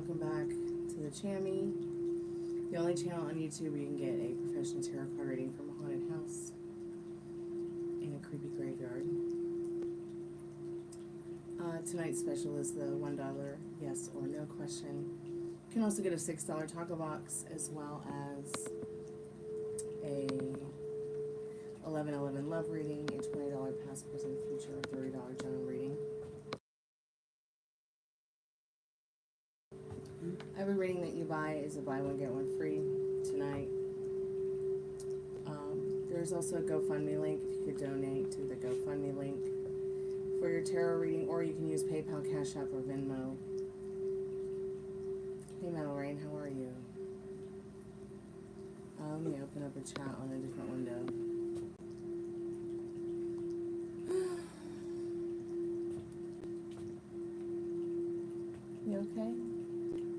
welcome back to the Chammy, the only channel on YouTube where you can get a professional tarot card reading from a haunted house in a creepy graveyard. Tonight's special is the $1 yes or no question. You can also get a $6 taco box as well as a 11/11 love reading, a $20 past, present, future, $30 general reading. Every reading that you buy is a buy one get one free tonight. There's also a GoFundMe link if you could donate to the GoFundMe link for your tarot reading, or you can use PayPal, Cashapp, or Venmo. Hey Metal Rain, how are you? Let me open up a chat on a different window. You okay?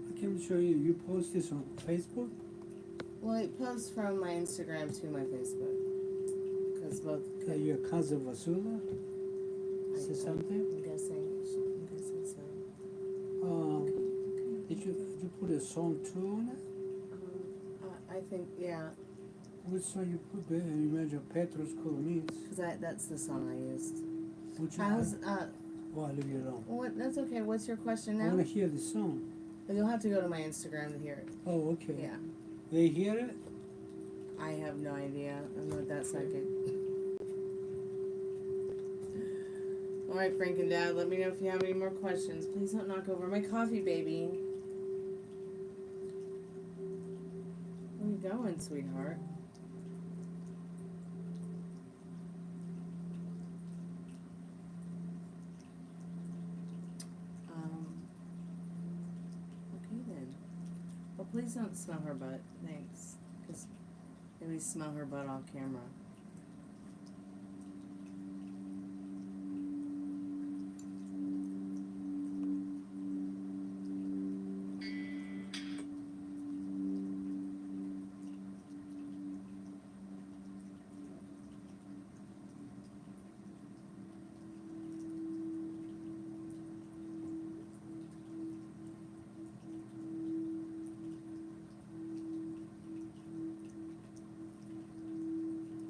I can show you. You post this on Facebook? Well, it posts from my Instagram to my Facebook. Because both... You're cousin Vasula? Say something? I'm guessing so. Okay. Did you put a song too on it? I think, yeah. What song you put there? You imagine Petros Colonies? Because that's the song I used. Which How's, well, leave you alone. what, that's okay. What's your question I now? want to hear the song. You'll have to go to my Instagram to hear it. Oh, okay. Yeah. They hear it? I have no idea. I'm not that psychic. Alright, Frank and Dad, let me know if you have any more questions. Please don't knock over my coffee, baby. Where are you going, sweetheart? Okay then. Well, please don't smell her butt. Thanks. Because maybe smell her butt off camera.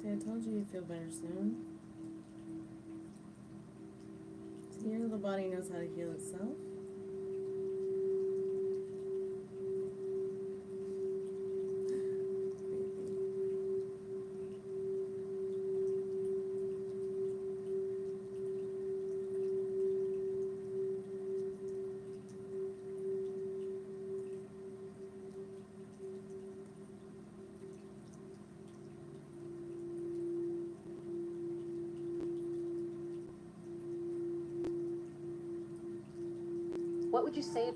I told you you'd feel better soon. See, your little body knows how to heal itself. What would you say?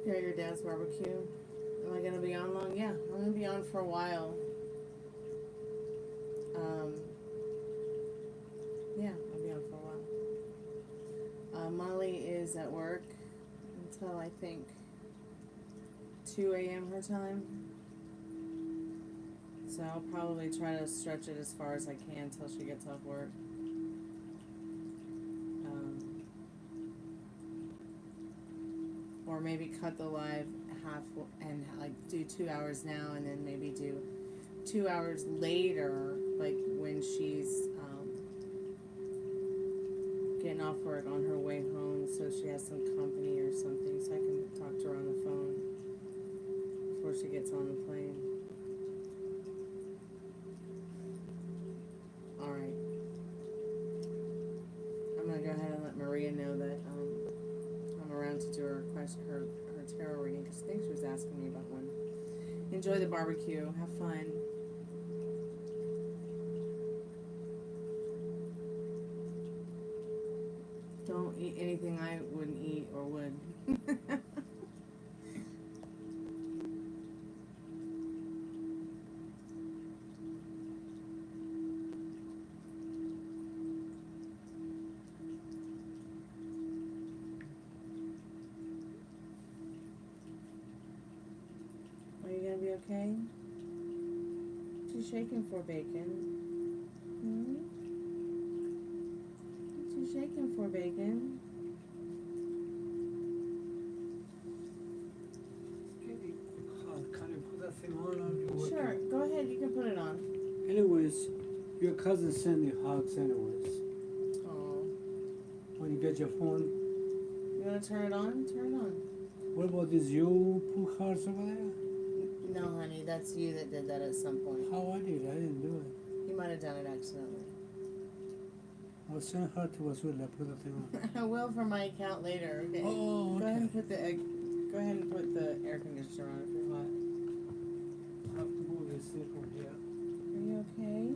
You're at your dad's barbecue. Am I going to be on long? Yeah, I'm going to be on for a while. Yeah, I'll be on for a while. Molly is at work until I think 2 a.m. her time. So I'll probably try to stretch it as far as I can until she gets off work. Or maybe cut the live half and like do 2 hours now and then maybe do 2 hours later, like when she's getting off work on her way home, so she has some company or something, so I can talk to her on the phone before she gets on the plane. Alright. I'm gonna go ahead and let Maria know that I'm around to do her tarot reading, because I think she was asking me about one. Enjoy the barbecue. Have fun. eat anything I wouldn't eat or would. Are you gonna be okay? What you shaking for, Bacon? Hmm? What you shaking for, Bacon? Can you put that thing on or you Sure, working? go ahead, you can put it on. Anyways, your cousin sent you hugs anyways. Oh. When you get your phone. You wanna turn it on? Turn it on. What about this you put cards over there? No, honey, that's you that did that at some point. How I did? I didn't do it. You might have done it accidentally. I'll send her to us with that put the thing on. I will for my account later, okay? Oh, Go ahead okay. and put the go ahead and put the air conditioner on if you're hot. I have to move this thing from here. Are you okay?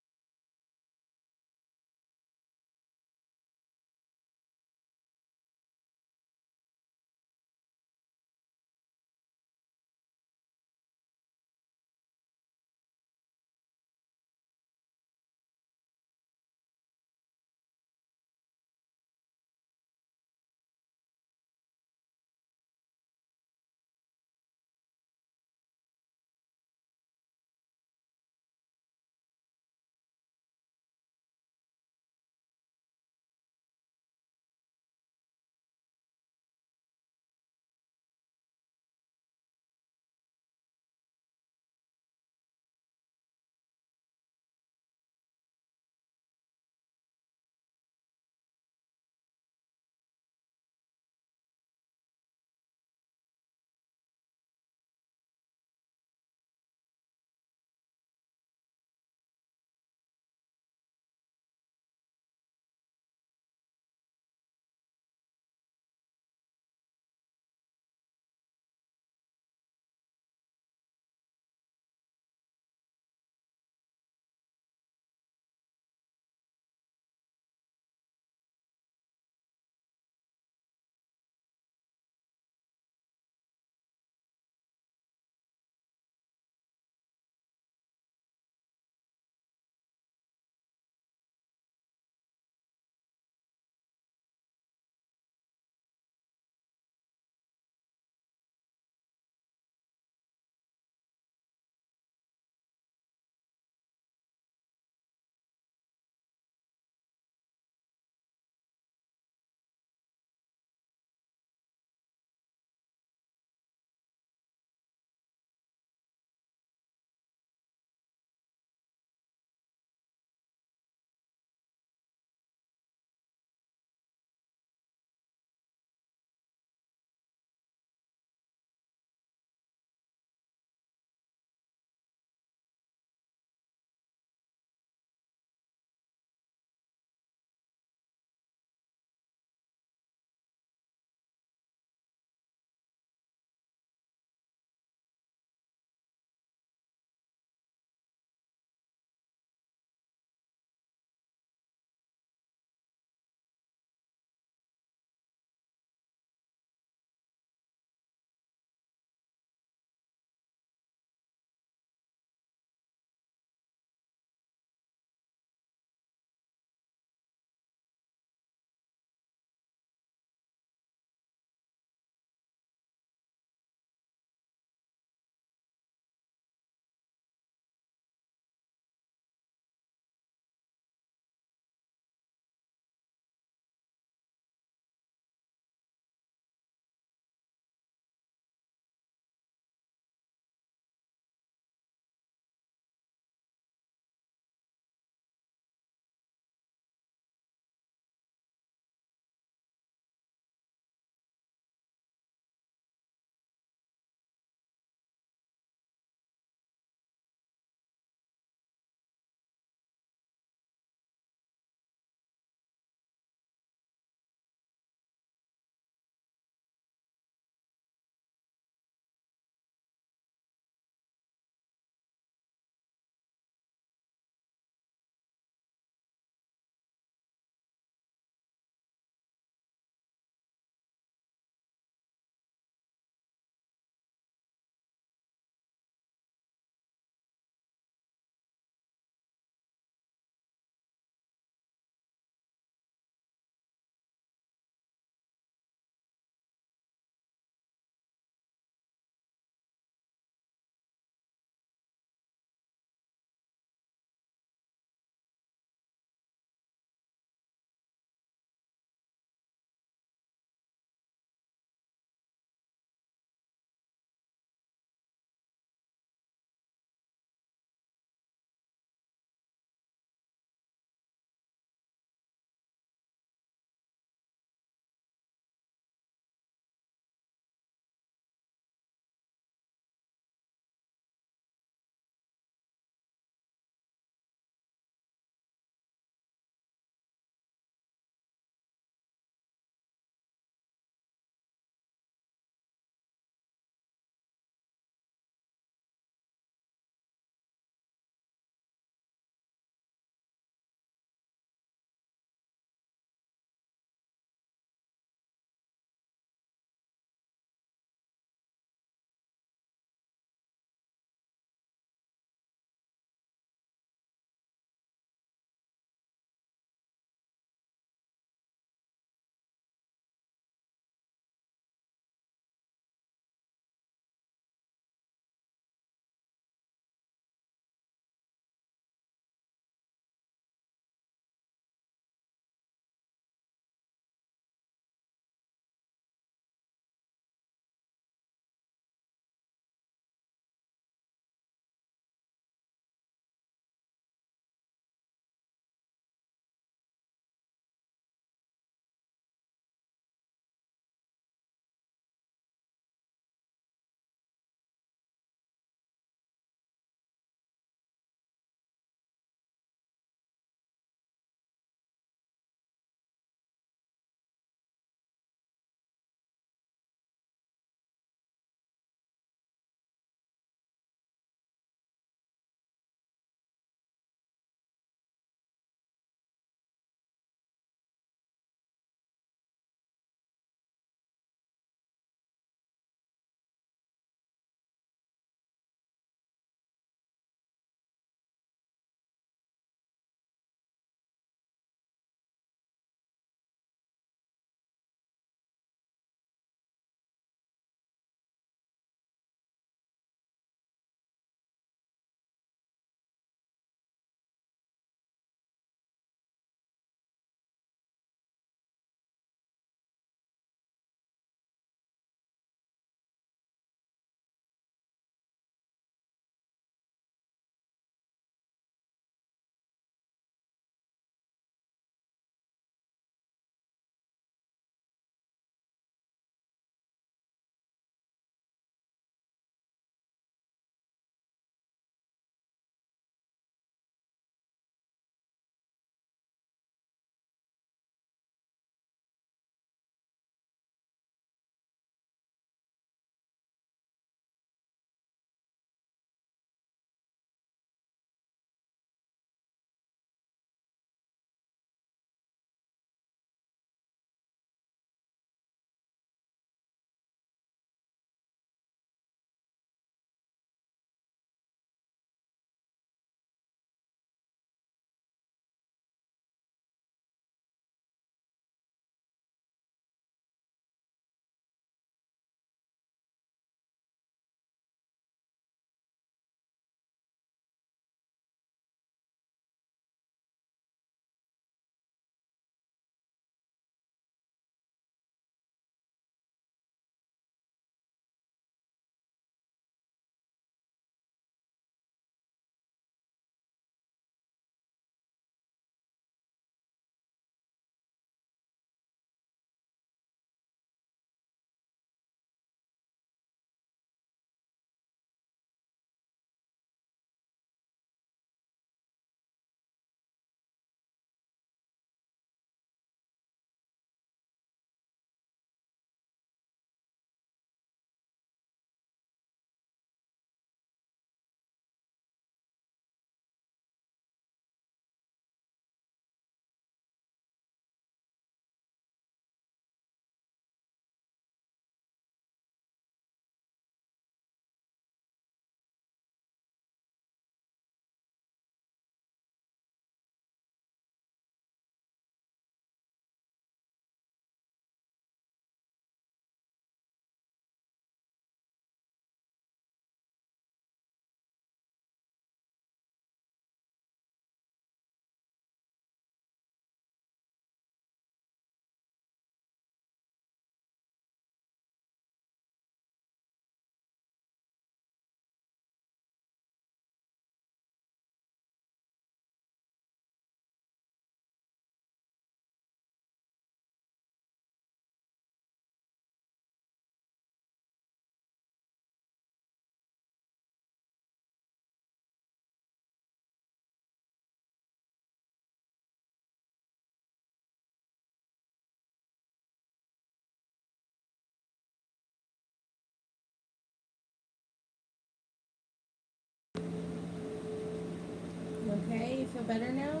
better now?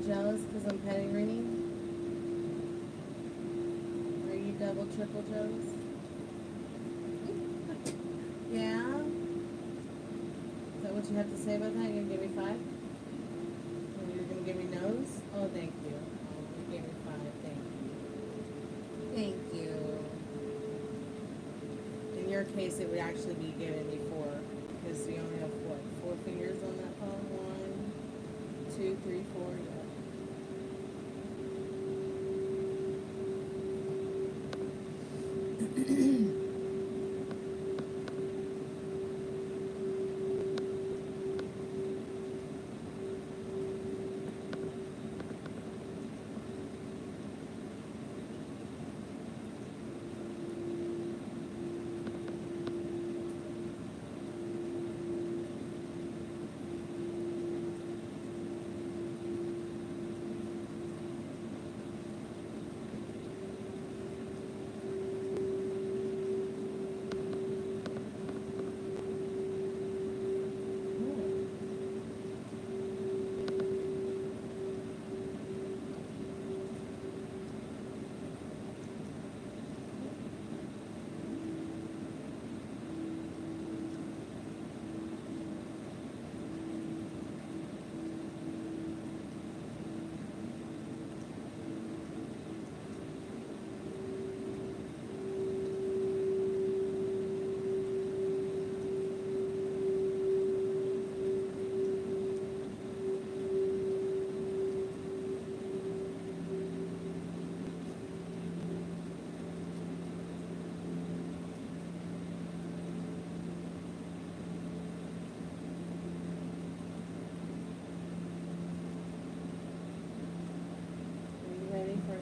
Jealous because I'm petting Rennie? Are you double, triple jealous? Yeah? Is that what you have to say about that? You're gonna give me 5? Or you're gonna give me no's? Oh, thank you. Oh, you gave me 5. Thank you. Thank you. In your case, it would actually be giving me 4. Because you only have, what, 4 fingers on that palm? 1, 2, 3, 4, yeah.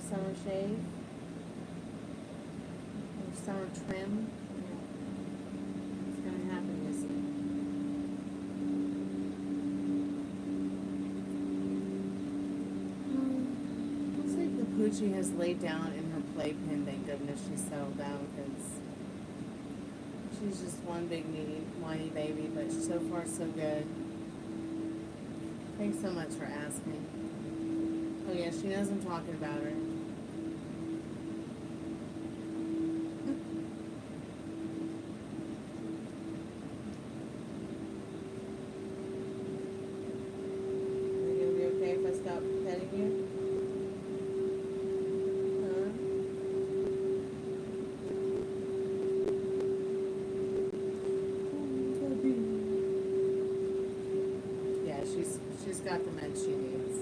Summer shave or summer trim. It's gonna happen this year. Looks like the Poochie has laid down in her playpen. Thank goodness she settled down because she's just one big needy whiny baby. But so far so good. Thanks so much for asking. Oh yeah, she knows I'm talking about her. She's got the meds she needs.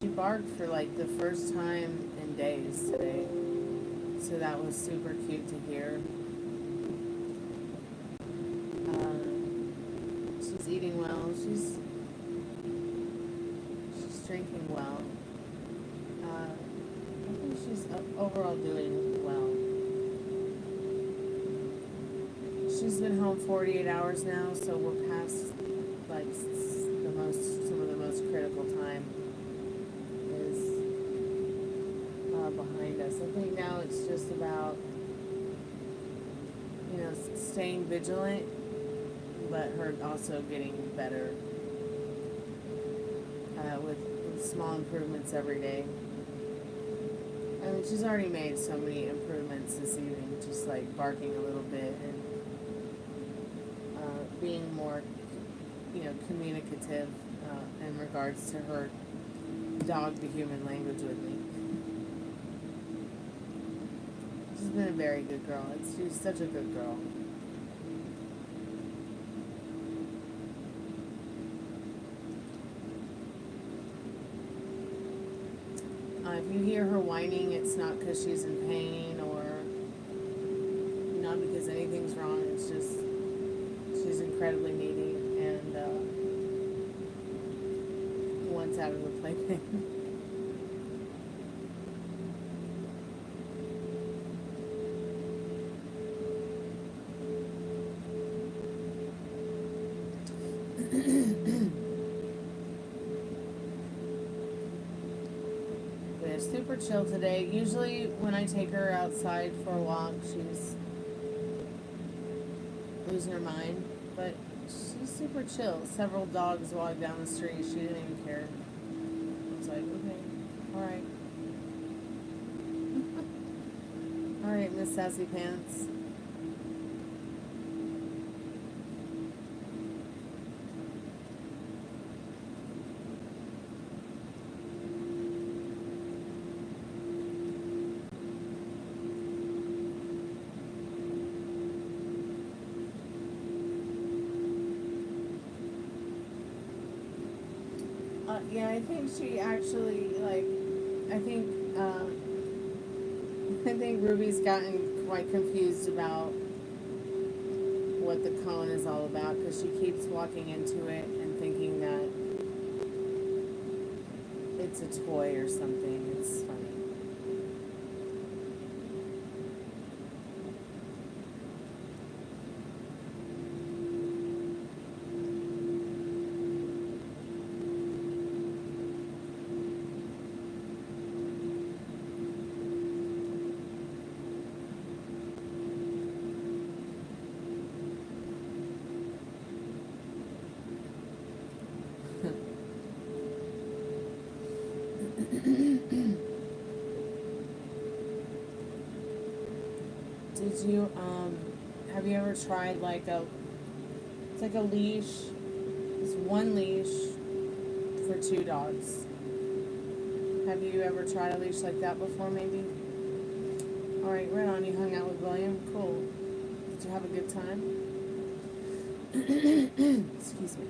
She barked for like the first time in days today. So that was super cute to hear. She's eating well. She's drinking well. I think she's overall doing well. She's been home 48 hours now, so we're past like some of the most critical time is behind us. I think now it's just about, you know, staying vigilant, but her also getting better with small improvements every day. I mean, she's already made so many improvements this evening, just like barking a little bit and being more, communicative in regards to her dog to human language with me. She's been a very good girl. She's such a good girl. If you hear her whining, it's not because she's in pain or not because anything's wrong. It's just she's incredibly needy and wants out of the playpen. Super chill today. Usually when I take her outside for a walk, she's losing her mind, but she's super chill. Several dogs walked down the street. She didn't even care. I was like, okay, all right. All right, Miss Sassy Pants. Yeah, I think she actually, I think Ruby's gotten quite confused about what the cone is all about, because she keeps walking into it and thinking that it's a toy or something. It's funny. Did you, have you ever tried it's like a leash, it's one leash for 2 dogs. Have you ever tried a leash like that before, maybe? Alright, right on, you hung out with William, cool. Did you have a good time? Excuse me.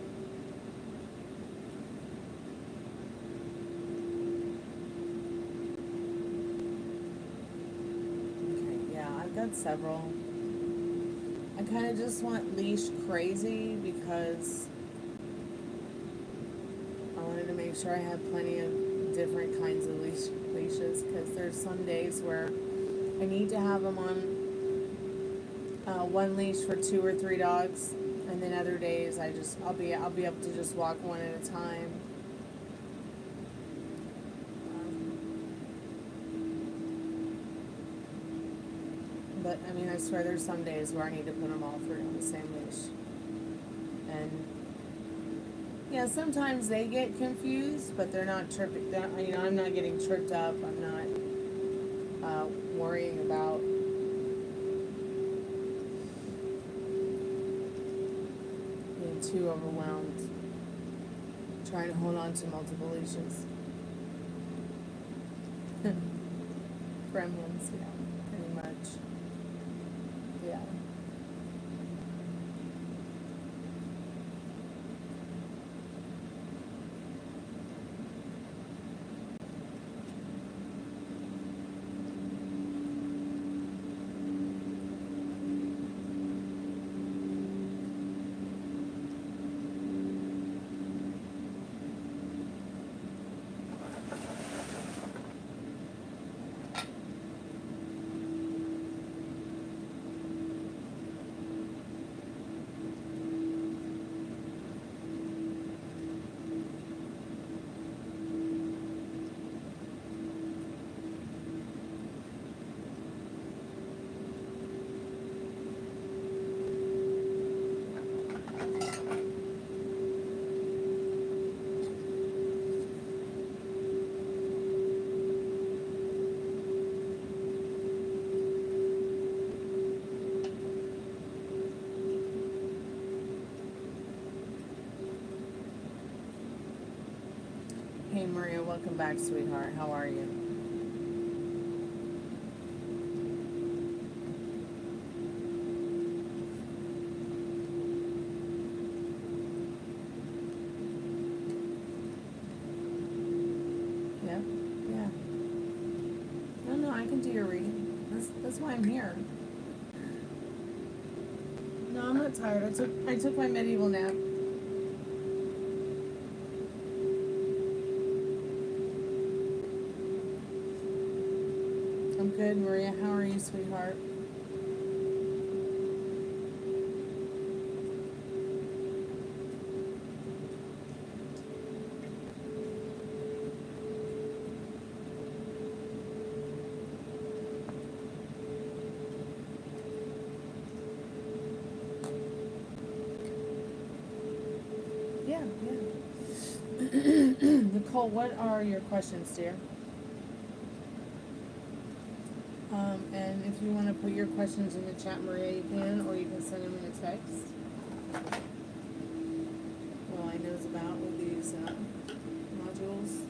Several. I kind of just want leash crazy because I wanted to make sure I had plenty of different kinds of leashes, because there's some days where I need to have them on one leash for 2 or 3 dogs, and then other days I'll be able to just walk one at a time. But, I mean, I swear there's some days where I need to put them all 3 on the same leash. And, yeah, sometimes they get confused, but they're not tripping. I'm not getting tripped up. I'm not worrying about being too overwhelmed, trying to hold on to multiple leashes. Gremlins, yeah, pretty much. Yeah. Hey Maria, welcome back, sweetheart. How are you? Yep. Yeah. No, I can do your reading. That's why I'm here. No, I'm not tired. I took my medieval nap. I'm good, Maria. How are you, sweetheart? Yeah. Nicole, what are your questions, dear? And if you want to put your questions in the chat, Maria, you can, or you can send them in a text. Well, I knows about with these modules.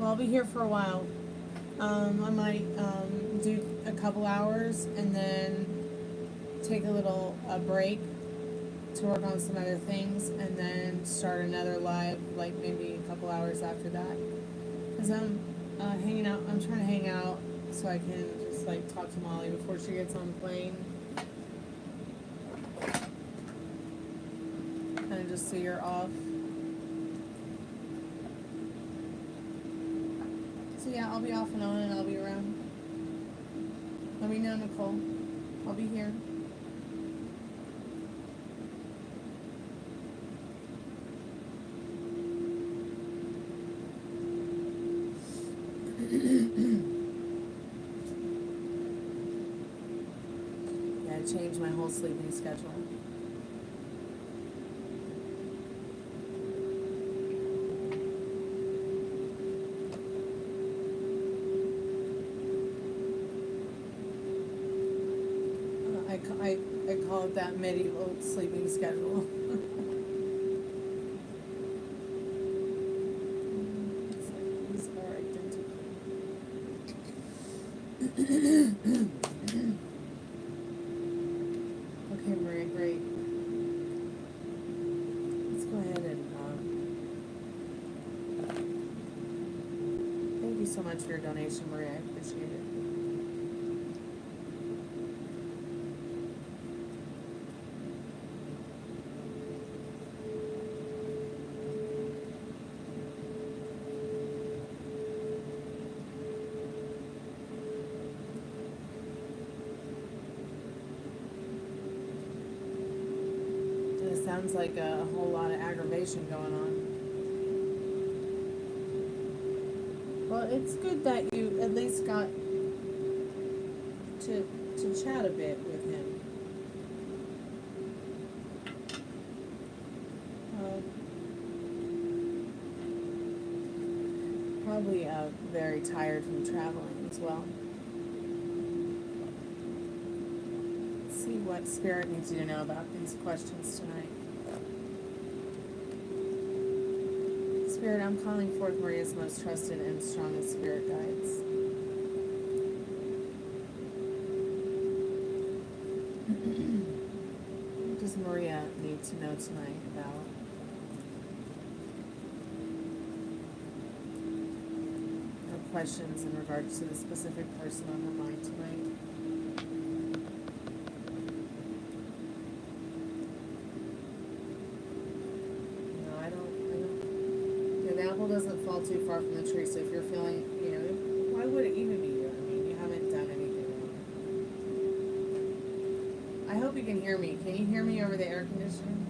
I'll be here for a while. I might do a couple hours and then take a break to work on some other things and then start another live, like maybe a couple hours after that. Because I'm hanging out, I'm trying to hang out so I can just like talk to Molly before she gets on the plane. Kind of just see her off. So yeah, I'll be off and on and I'll be around. Let me know, Nicole. I'll be here. Yeah, I changed my whole sleeping schedule. I call it that medieval sleeping schedule. These are identical. Okay, Maria, great. Let's go ahead and thank you so much for your donation, Maria. I appreciate it. Sounds like a whole lot of aggravation going on. Well, it's good that you at least got to chat a bit with him. Probably very tired from traveling as well. Let's see what Spirit needs you to know about these questions tonight. Spirit, I'm calling forth Maria's most trusted and strongest spirit guides. What does Maria need to know tonight about her questions in regards to the specific person on her mind tonight? Doesn't fall too far from the tree, so if you're feeling, why would it even be you? I mean, you haven't done anything wrong. I hope you can hear me. Can you hear me over the air conditioning?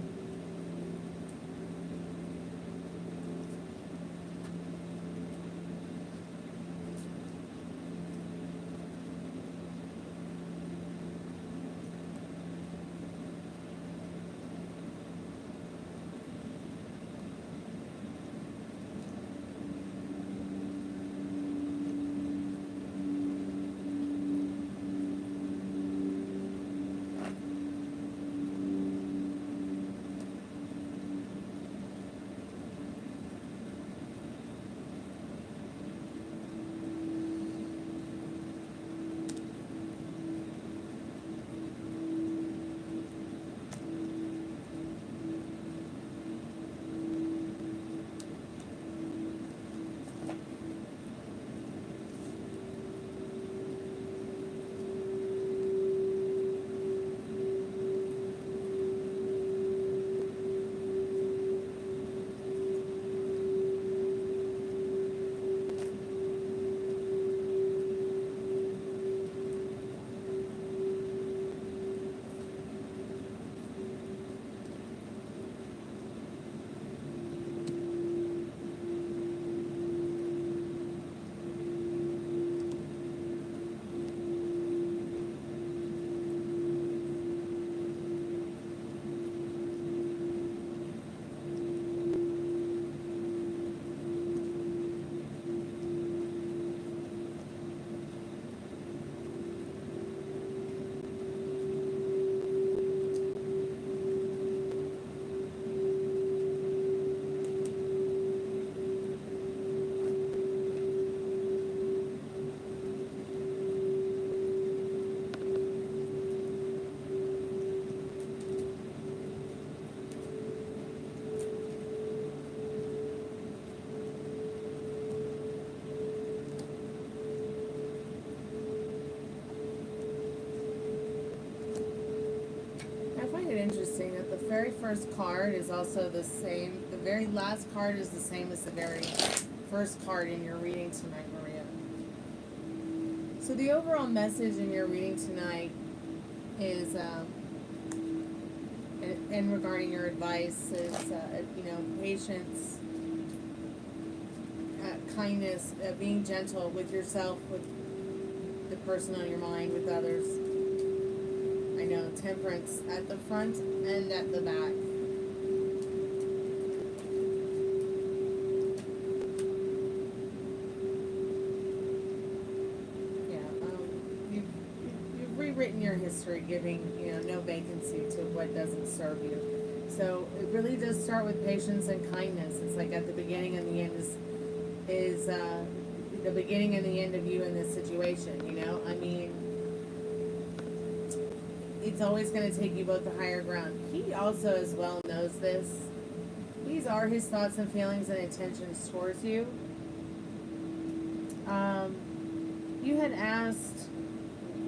interesting that the very first card is also the same. The very last card is the same as the very first card in your reading tonight, Maria. So the overall message in your reading tonight is, and regarding your advice, is patience, kindness, being gentle with yourself, with the person on your mind, with others. I know temperance at the front and at the back. You've rewritten your history, giving no vacancy to what doesn't serve you. So it really does start with patience and kindness. It's like at the beginning and the end is the beginning and the end of you in this situation. I mean, it's always going to take you both to higher ground. He also as well knows this. These are his thoughts and feelings and intentions towards you. You had asked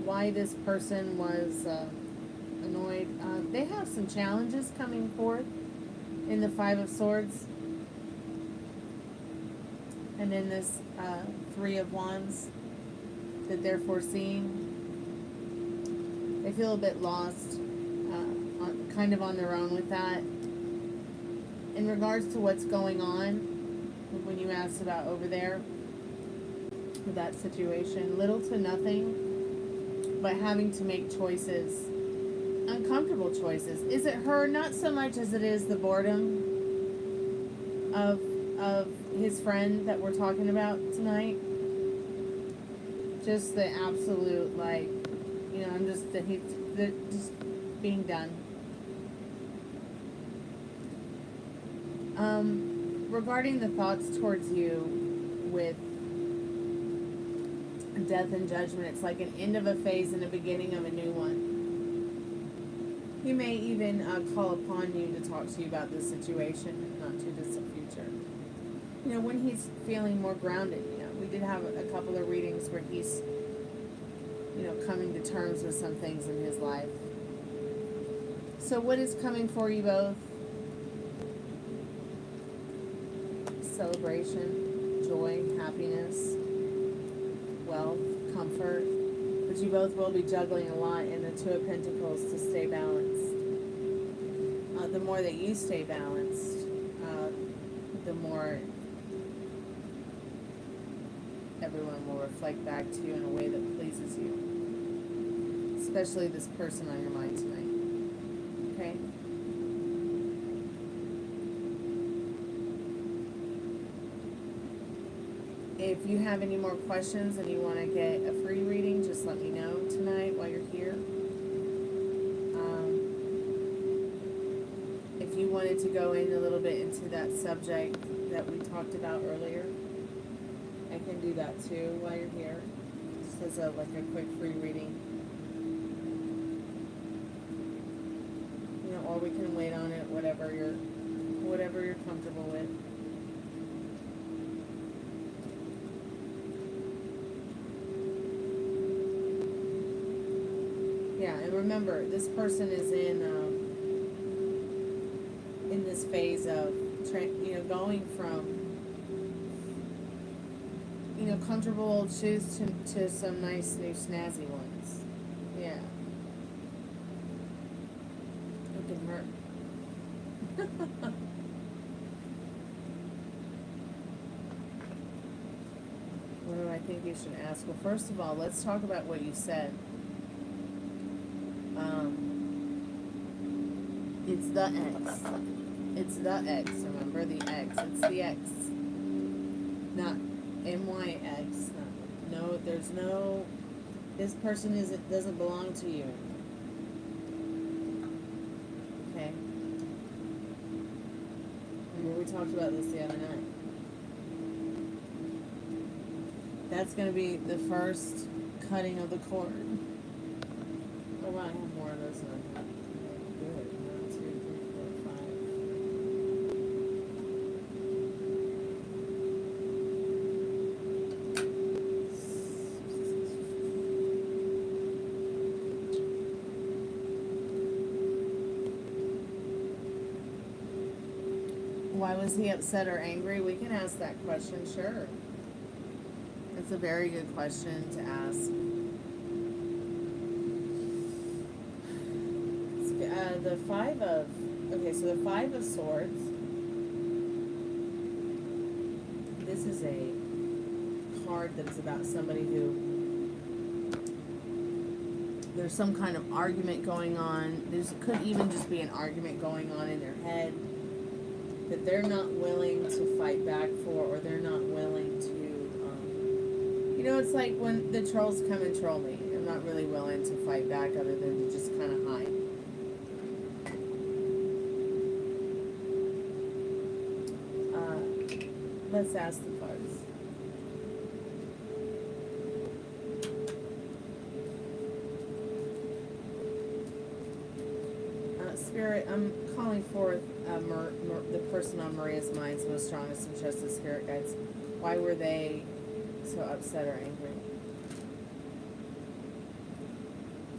why this person was annoyed. They have some challenges coming forth in the Five of Swords. And in this Three of Wands that they're foreseeing. They feel a bit lost, kind of on their own with that. In regards to what's going on, when you asked about over there, with that situation, little to nothing, but having to make choices, uncomfortable choices. Is it her? Not so much as it is the boredom of his friend that we're talking about tonight. Just the absolute, I'm just being done. Regarding the thoughts towards you with death and judgment, it's like an end of a phase and a beginning of a new one. He may even call upon you to talk to you about this situation in the not too distant future. When he's feeling more grounded, we did have a couple of readings where he's coming to terms with some things in his life. So what is coming for you both? Celebration, joy, happiness, wealth, comfort. But you both will be juggling a lot in the Two of Pentacles to stay balanced. The more that you stay balanced, the more everyone will reflect back to you in a way that pleases you. Especially this person on your mind tonight. Okay? If you have any more questions and you want to get a free reading, just let me know tonight while you're here. If you wanted to go in a little bit into that subject that we talked about earlier, I can do that too while you're here. Just as a quick free reading. Or we can wait on it, whatever you're comfortable with. Yeah, and remember, this person is in this phase of going from comfortable old shoes to some nice new snazzy ones. Yeah. It can hurt. What do I think you should ask? Well, first of all, let's talk about what you said. It's the X. It's the X, remember? The X. It's the X. Not MYX. No, there's no... This person doesn't belong to you. Okay? Remember we talked about this the other night. That's going to be the first cutting of the cord. Oh wow, I have more of those than I thought. Good. 1, 2, 3, 4, 5. Why was he upset or angry? We can ask that question, sure. It's a very good question to ask. The Five of Swords. This is a card that is about somebody who there's some kind of argument going on. Could even just be an argument going on in their head that they're not willing to fight back for, or they're not willing to, it's like when the trolls come and troll me. I'm not really willing to fight back other than to just kind of hide. Let's ask the cards. Spirit, I'm calling forth the person on Maria's mind's most strongest and trusted spirit guides. Why were they so upset or angry?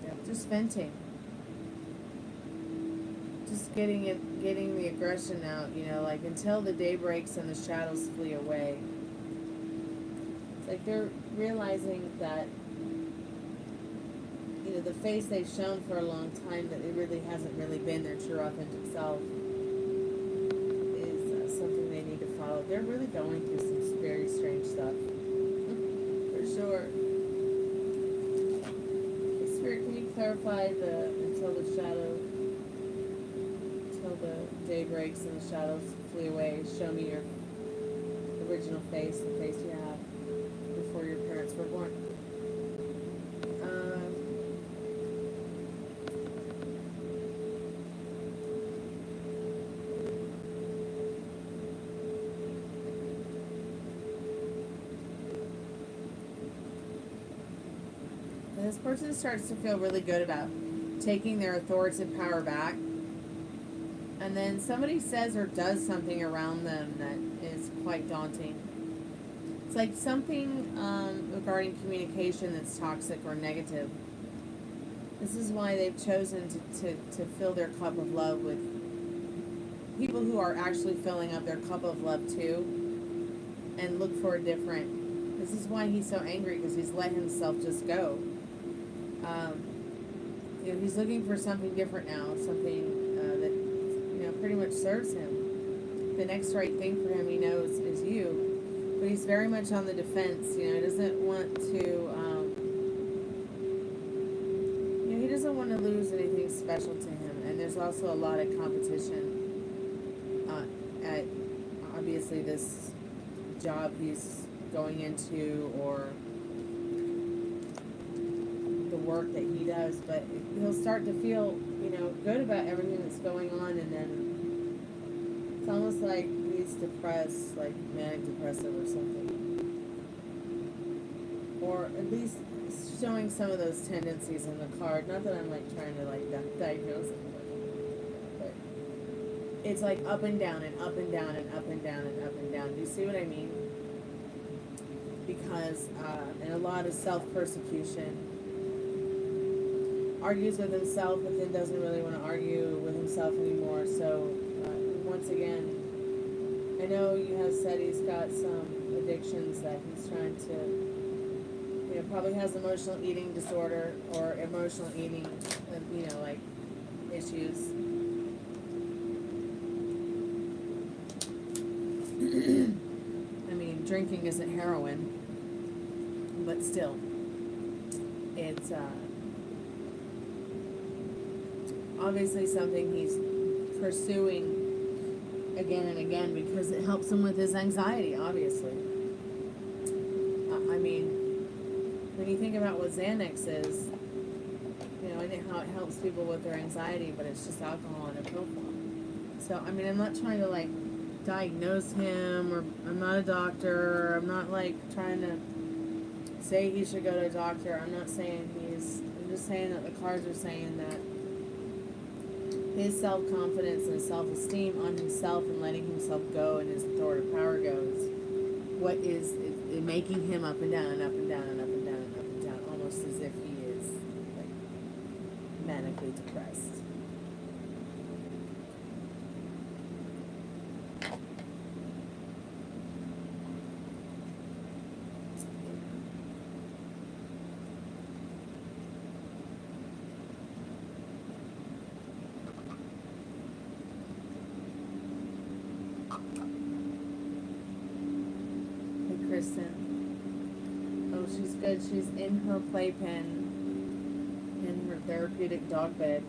Yeah, just venting. Just getting the aggression out, like until the day breaks and the shadows flee away. It's like they're realizing that, the face they've shown for a long time, that it really hasn't really been their true authentic self, is something they need to follow. They're really going through some very strange stuff. For sure. Spirit, can you clarify until the day breaks and the shadows flee away? Show me your original face, the face you have before your parents were born. This person starts to feel really good about taking their authoritative power back. And then somebody says or does something around them that is quite daunting. It's like something regarding communication that's toxic or negative. This is why they've chosen to fill their cup of love with people who are actually filling up their cup of love too, and look for a different. This is why he's so angry, because he's let himself just go. He's looking for something different now, something that pretty much serves him. The next right thing for him, he knows, is you, but he's very much on the defense. He doesn't want to. He doesn't want to lose anything special to him, and there's also a lot of competition at obviously this job he's going into, or work that he does, but he'll start to feel, good about everything that's going on, and then it's almost like he's depressed, like manic depressive or something, or at least showing some of those tendencies in the card. Not that I'm like trying to diagnose it, but it's like up and down and up and down and up and down and up and down. Do you see what I mean? Because and a lot of self-persecution. Argues with himself, but then doesn't really want to argue with himself anymore. So, once again, I know you have said he's got some addictions that he's trying to, probably has emotional eating disorder or emotional eating, like issues. I mean, drinking isn't heroin, but still, it's, obviously something he's pursuing again and again because it helps him with his anxiety, obviously. I mean, when you think about what Xanax is, and how it helps people with their anxiety, but it's just alcohol in a pill form. So, I mean, I'm not trying to, diagnose him, or I'm not a doctor, I'm not, trying to say he should go to a doctor. I'm not saying I'm just saying that the cards are saying that his self-confidence and self-esteem on himself and letting himself go and his authoritative power goes, what is it making him up and down and up and down and up and down and up and down, almost as if he is manically depressed. good. She's in her playpen, in her therapeutic dog bed.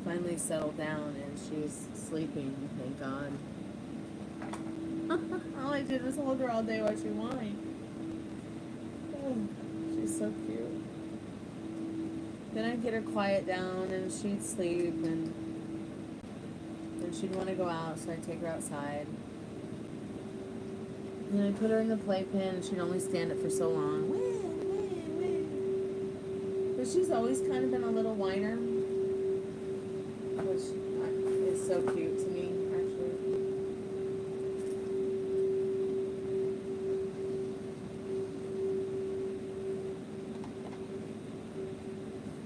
Finally settled down and she's sleeping, thank God. All I did was hold her all day while she whined. Oh, she's so cute. Then I'd get her quiet down and she'd sleep and then she'd want to go out, so I'd take her outside. And I'd put her in the playpen and she'd only stand it for so long. But she's always kind of been a little whiner, which is so cute to me, actually.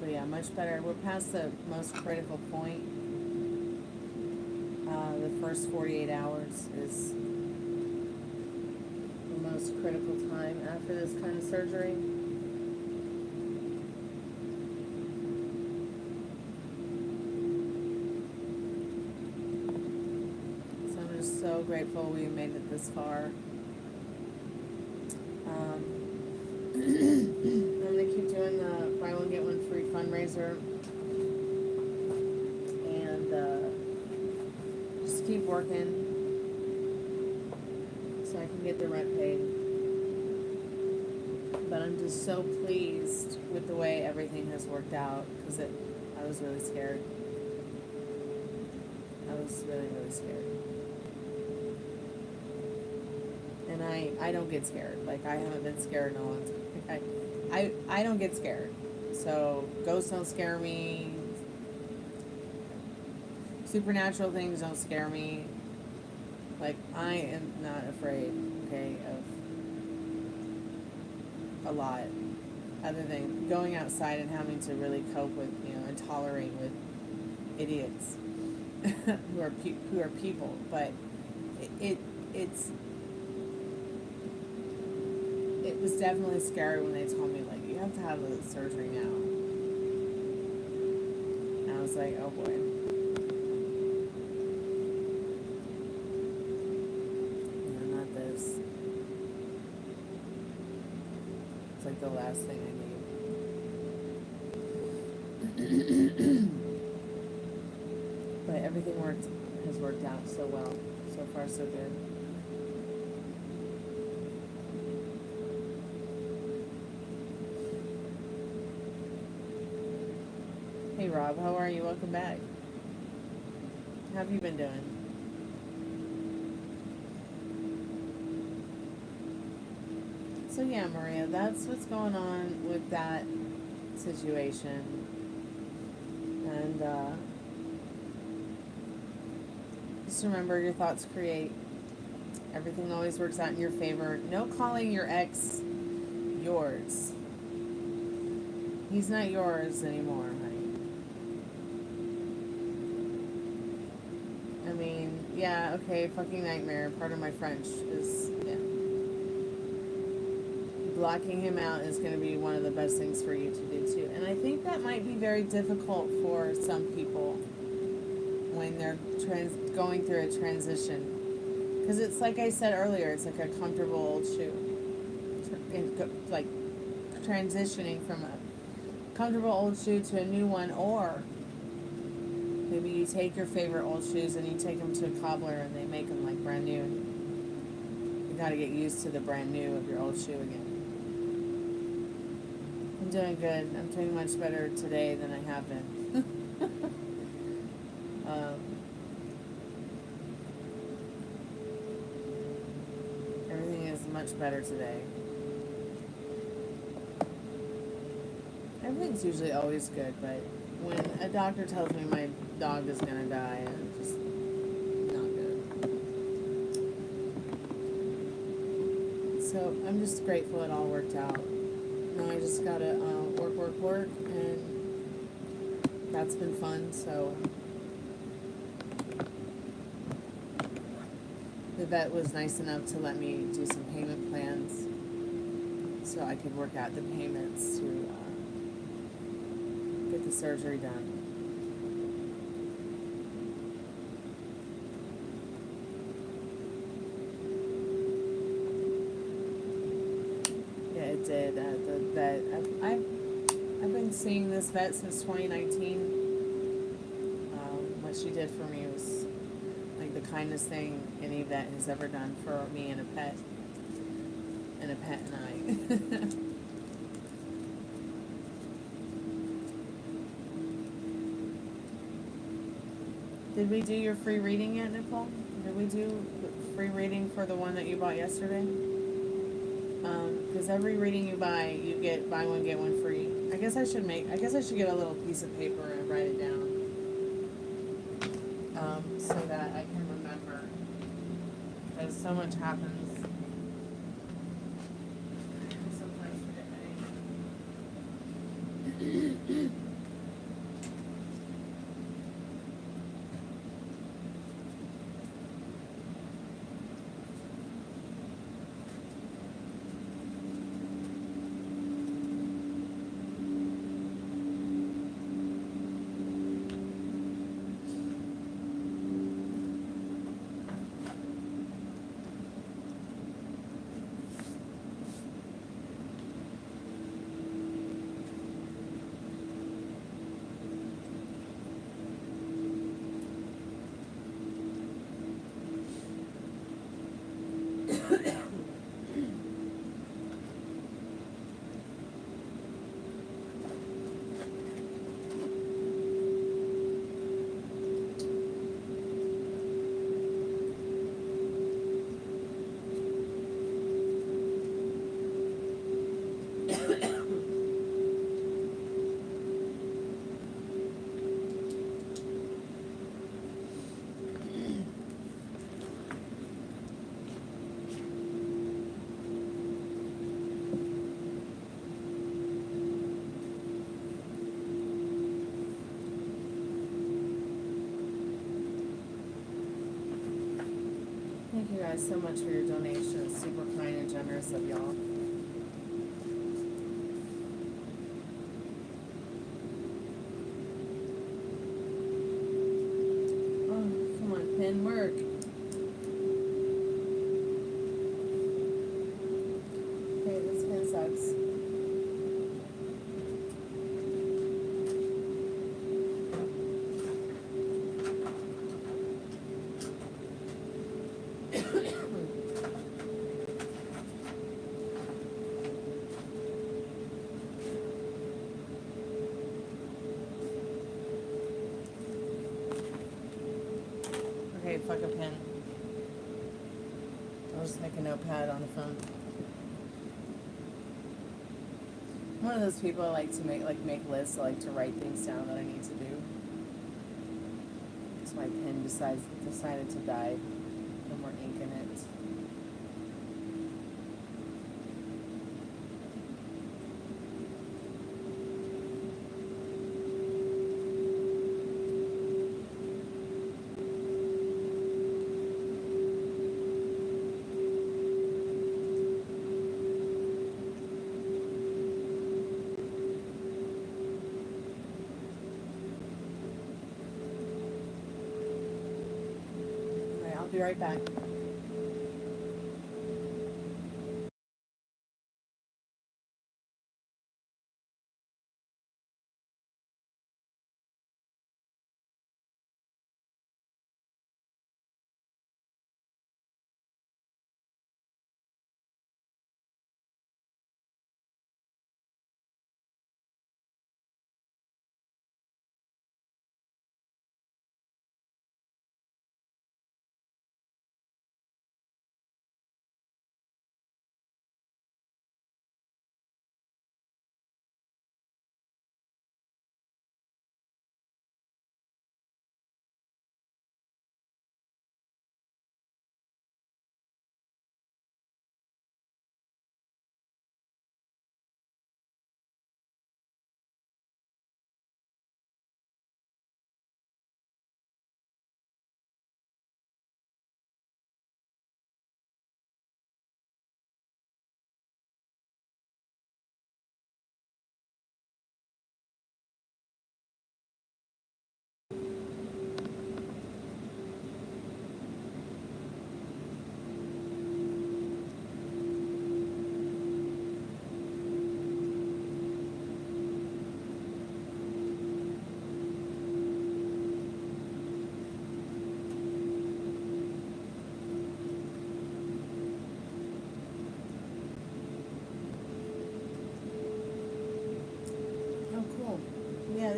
But yeah, much better. We're past the most critical point. The first 48 hours is the most critical time after this kind of surgery. So I'm just so grateful we made it this far. I'm going to keep doing the buy one get one free fundraiser and just keep working so I can get the rent paid. But I'm just so pleased with the way everything has worked out because I was really scared. I was really, really scared. And I don't get scared. Like, I haven't been scared in a long time. I don't get scared. So ghosts don't scare me. Supernatural things don't scare me. Like, I am not afraid, okay, of a lot. Other than going outside and having to really cope with, and tolerate with idiots who are people. But it was definitely scary when they told me, like, you have to have the surgery now. And I was like, oh boy. No, not this. It's like the last thing I need. But everything has worked out so well. So far, so good. Hey Rob, how are you? Welcome back. How have you been doing? So yeah, Maria, that's what's going on with that situation. And just remember, your thoughts create. Everything always works out in your favor. No calling your ex yours. He's not yours anymore, honey. I mean, yeah, okay, fucking nightmare. Part of my French is, yeah. Blocking him out is going to be one of the best things for you to do, too. And I think that might be very difficult for some people when they're going through a transition. Because it's like I said earlier, it's like a comfortable old shoe. Like transitioning from a comfortable old shoe to a new one, or maybe you take your favorite old shoes and you take them to a cobbler and they make them like brand new. You got to get used to the brand new of your old shoe again. I'm doing good. I'm doing much better today than I have been. Everything is much better today. Everything's usually always good, but when a doctor tells me my dog is gonna die, I'm just not good. So I'm just grateful it all worked out. Now I just gotta work, and that's been fun. So the vet was nice enough to let me do some payment plans, so I could work out the payments to get the surgery done. Yeah, it did. The seeing this vet since 2019. What she did for me was like the kindest thing any vet has ever done for me and a pet and I. Did we do your free reading yet, Nicole? Did we do free reading for the one that you bought yesterday? Because every reading you buy, you get buy one get one free. I guess I should get a little piece of paper and write it down, so that I can remember. Because so much happens. I sometimes forget my name. Thank you guys so much for your donations. Super kind and generous of y'all. Oh, come on, pen, work. Okay, this pen sucks. Okay, fuck a pen. I'll just make a notepad on the phone. I'm one of those people I like to make lists. I like to write things down that I need to do. Because my pen decided to die. No more ink in it. I'll be right back.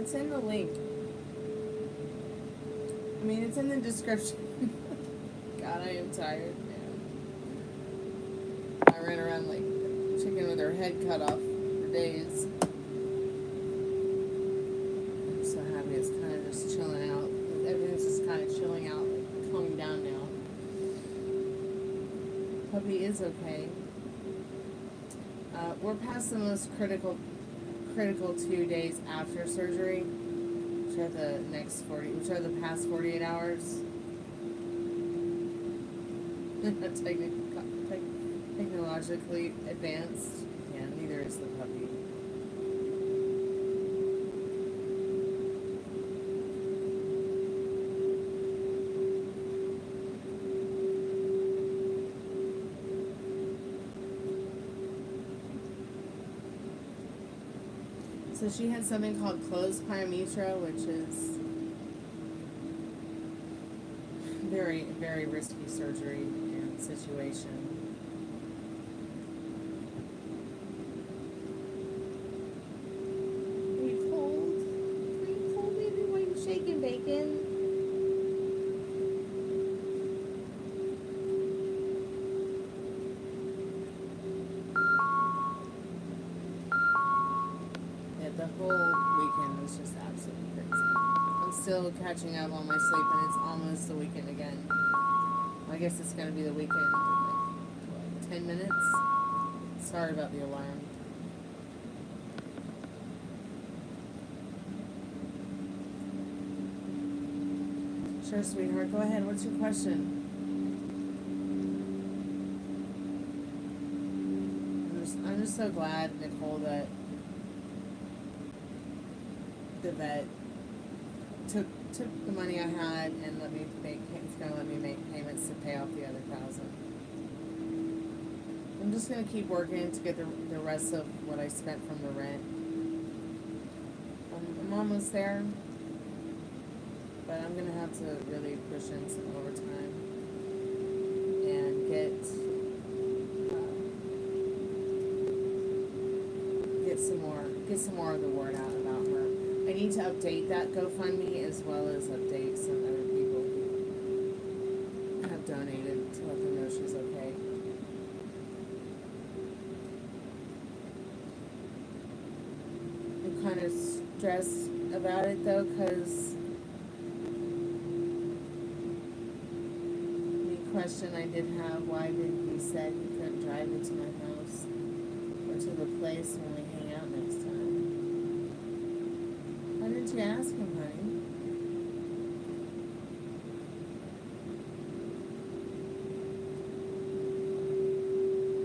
It's in the link. I mean, it's in the description. God, I am tired, man. I ran around like a chicken with her head cut off for days. I'm so happy it's kind of just chilling out. Everything's just kind of chilling out, like calming down now. Puppy is okay. We're past the most critical 2 days after surgery, which are the past 48 hours. Technologically advanced. Yeah, neither is the puppy. So she had something called closed pyometra, which is very, very risky surgery and situation. Are you cold? Are you cold, baby? Why are you shaking, bacon? The whole weekend was just absolutely crazy. I'm still catching up on my sleep, and it's almost the weekend again. I guess it's going to be the weekend in like 10 minutes. Sorry about the alarm. Sure, sweetheart. Go ahead. What's your question? I'm just so glad, Nicole, that the vet took the money I had and it's gonna let me make payments to pay off the other 1,000. I'm just gonna keep working to get the rest of what I spent from the rent. I'm almost there, but I'm gonna have to really push in some overtime and get some more of the word out about her. I need to update that GoFundMe as well as update some other people who have donated to let them know she's okay. I'm kind of stressed about it though, because the question I did have, why didn't he say he couldn't drive me to my house or to the place when we hang out next time? Why didn't you ask him, honey?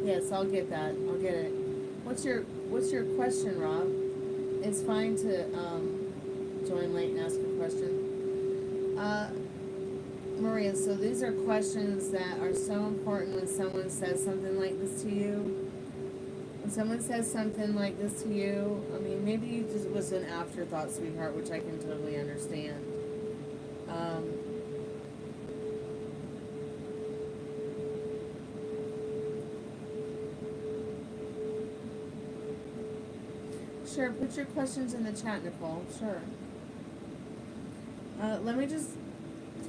Yes, I'll get that. I'll get it. What's your question, Rob? It's fine to join late and ask a question. Maria, so these are questions that are so important when someone says something like this to you. When someone says something like this to you, I mean, maybe you just was an afterthought, sweetheart, which I can totally understand. Sure, put your questions in the chat, Nicole. Sure. Let me just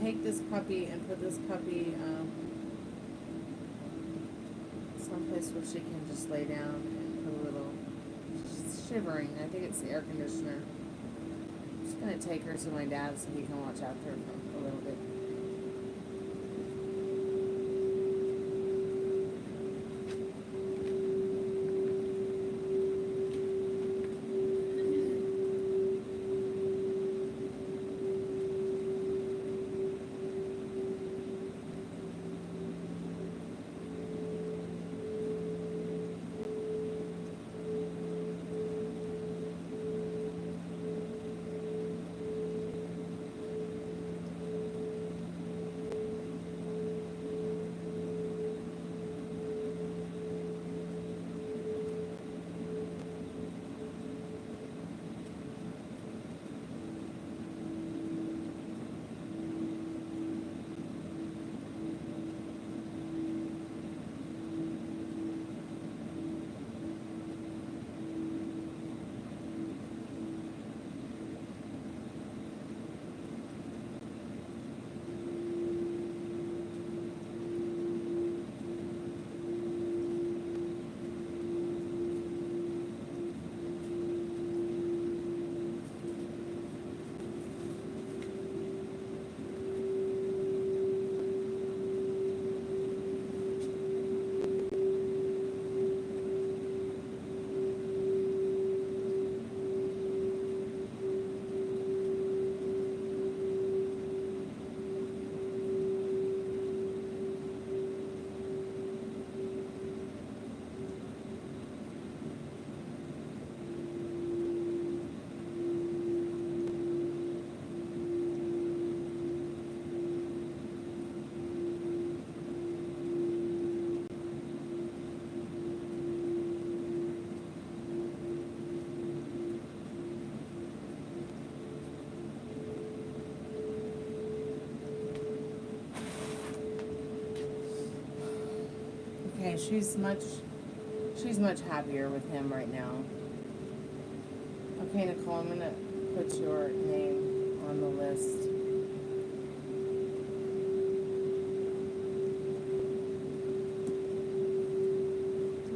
take this puppy and put this puppy someplace where she can just lay down and put a little, she's shivering. I think it's the air conditioner. I'm just going to take her to my dad so he can watch after her for a little bit. Hey, she's much happier with him right now. Okay, Nicole, I'm gonna put your name on the list.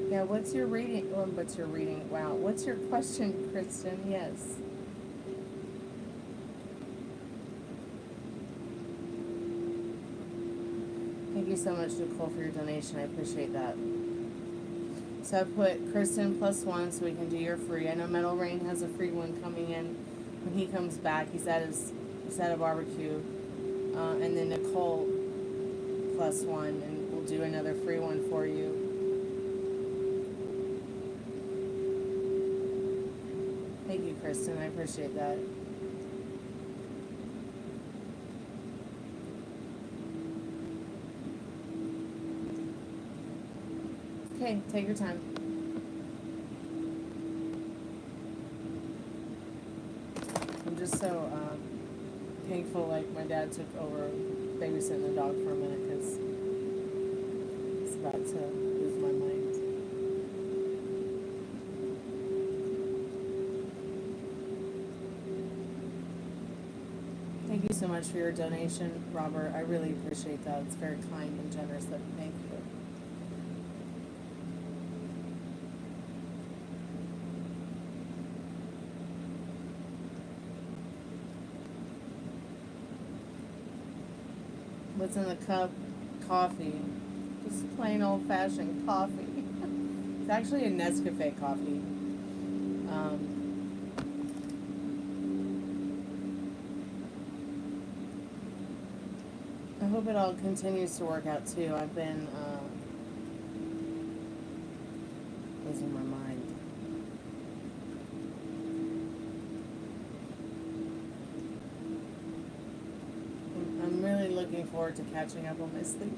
Yeah, what's your reading? Oh, what's your reading? Wow, what's your question, Kristen? Yes. Thank you so much, Nicole, for your donation. I appreciate that. So I put Kristen +1 so we can do your free. I know Metal Rain has a free one coming in when he comes back. He's at a barbecue. And then Nicole +1, and we'll do another free one for you. Thank you, Kristen. I appreciate that. Okay, take your time. I'm just so thankful, like, my dad took over babysitting the dog for a minute, because it's about to lose my mind. Thank you so much for your donation, Robert. I really appreciate that. It's very kind and generous. Thank you. What's in the cup? Coffee. Just plain old-fashioned coffee. It's actually a Nescafe coffee. I hope it all continues to work out too. I've been losing my mind. I'm really looking forward to catching up on my sleep.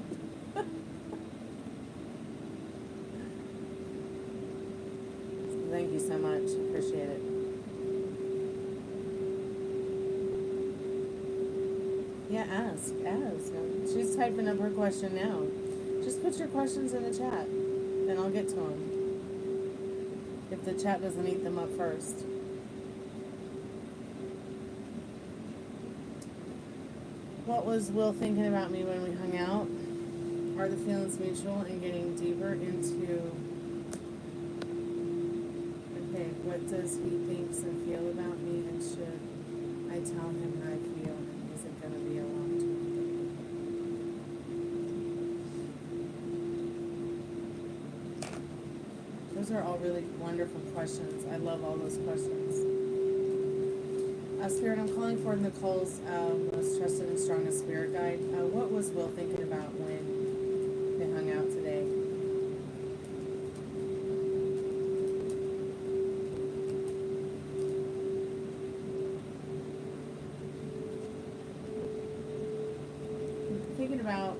So thank you so much. Appreciate it. Yeah, ask. She's typing up her question now. Just put your questions in the chat, then I'll get to them. If the chat doesn't eat them up first. What was Will thinking about me when we hung out? Are the feelings mutual and getting deeper into... Okay, what does he think and feel about me, and should I tell him how I feel? Is it going to be a long-term thing? Those are all really wonderful questions. I love all those questions. Spirit, I'm calling for Nicole's most trusted and strongest spirit guide. What was Will thinking about when they hung out today? I'm thinking about,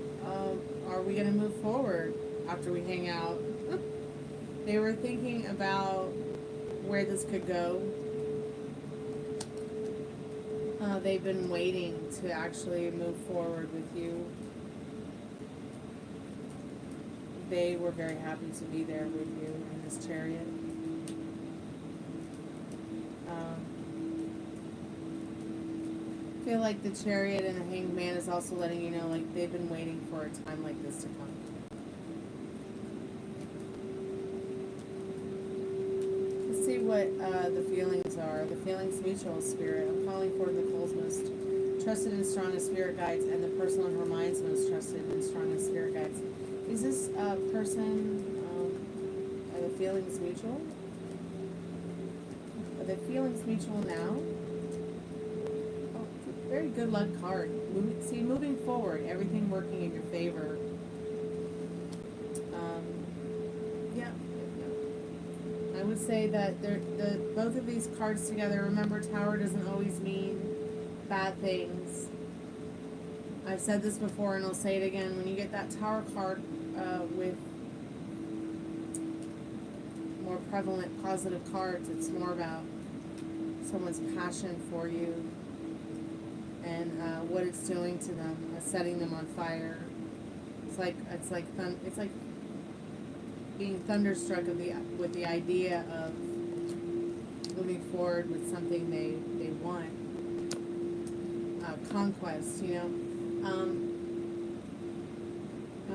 are we going to move forward after we hang out? They were thinking about where this could go. They've been waiting to actually move forward with you. They were very happy to be there with you in this chariot. I feel like the chariot and the hanged man is also letting you know, like, they've been waiting for a time like this to come. Let's see what the feelings are. The feelings mutual, Spirit. I'm calling for Nicole's most trusted and strongest spirit guides, and the person on her mind's most trusted and strongest spirit guides. Is this person, are the feelings mutual? Are the feelings mutual now? Oh, very good luck card. Moving forward, everything working in your favor. Yeah. I would say that both of these cards together, remember, Tower doesn't always mean bad things. I've said this before and I'll say it again. When you get that Tower card with more prevalent positive cards, it's more about someone's passion for you and what it's doing to them, setting them on fire. It's like being thunderstruck with the idea of moving forward with something they want. Conquest,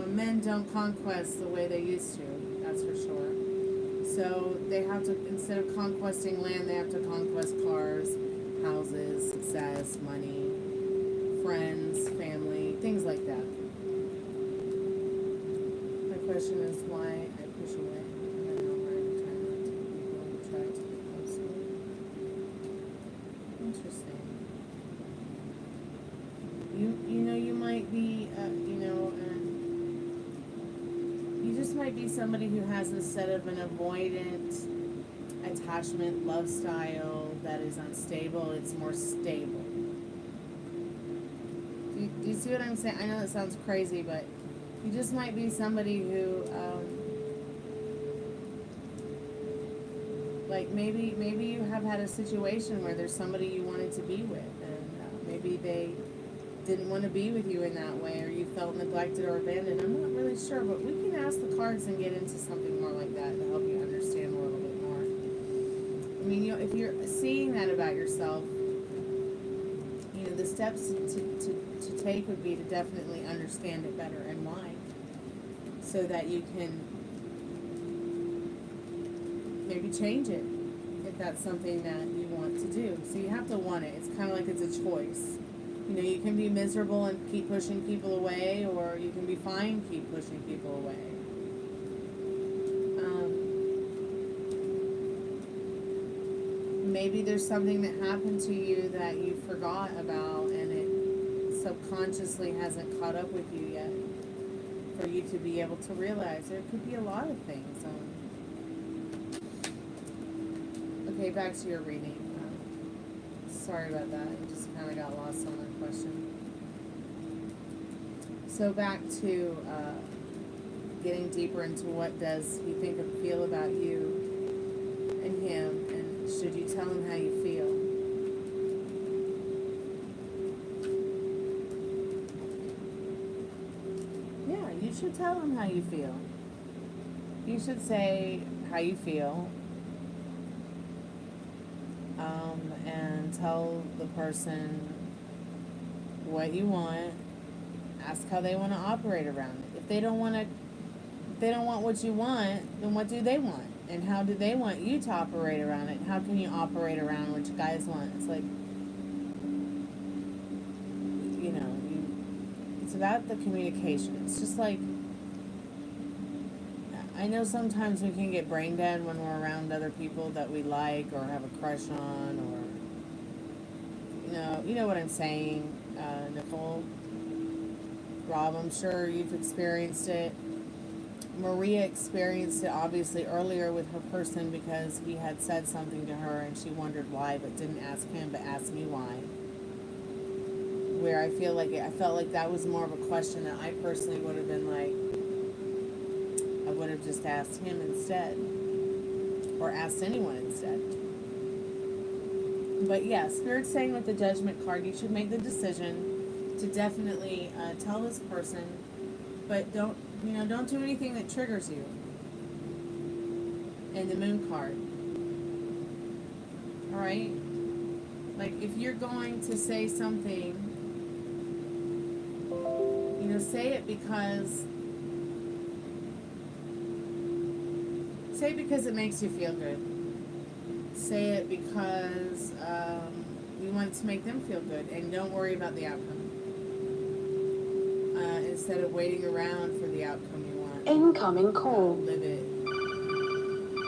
men don't conquest the way they used to, that's for sure. So they have to, instead of conquesting land, they have to conquest cars, houses, success, money, friends, family, things like that. My question is why I push away. I don't know why I'm trying not to be people who try to be close to me. Interesting. You might be, you just might be somebody who has instead of an avoidant attachment love style that is unstable, it's more stable. Do you see what I'm saying? I know that sounds crazy, but you just might be somebody who, like maybe you have had a situation where there's somebody you wanted to be with, and maybe they didn't want to be with you in that way, or you felt neglected or abandoned. I'm not really sure, but we can ask the cards and get into something more like that to help you understand a little bit more. I mean, if you're seeing that about yourself, the steps to take would be to definitely understand it better and why, so that you can maybe change it if that's something that you want to do. So you have to want it. It's kind of like it's a choice. You can be miserable and keep pushing people away, or you can be fine, keep pushing people away. Maybe there's something that happened to you that you forgot about, and it subconsciously hasn't caught up with you yet for you to be able to realize. There could be a lot of things. Okay, back to your reading. Sorry about that. I just kind of got lost on that question. So back to getting deeper into what does he think and feel about you and him, and should you tell him how you feel? Yeah, you should tell him how you feel. You should say how you feel. And tell the person what you want. Ask how they want to operate around it. If they don't want what you want, then what do they want? And how do they want you to operate around it? How can you operate around what you guys want? It's like, it's about the communication. It's just like, I know sometimes we can get brain dead when we're around other people that we like or have a crush on, or you know what I'm saying, Nicole, Rob, I'm sure you've experienced it. Maria experienced it obviously earlier with her person because he had said something to her and she wondered why, but didn't ask him, but asked me why. Where I felt like that was more of a question that I personally would have been like, I would have just asked him instead, or asked anyone instead. But yeah, Spirit's saying with the Judgment card, you should make the decision to definitely tell this person, but don't do anything that triggers you. And the Moon card. All right? Like if you're going to say something, say it because it makes you feel good. Say it because you want to make them feel good, and don't worry about the outcome. Instead of waiting around for the outcome you want. Incoming call. Live it.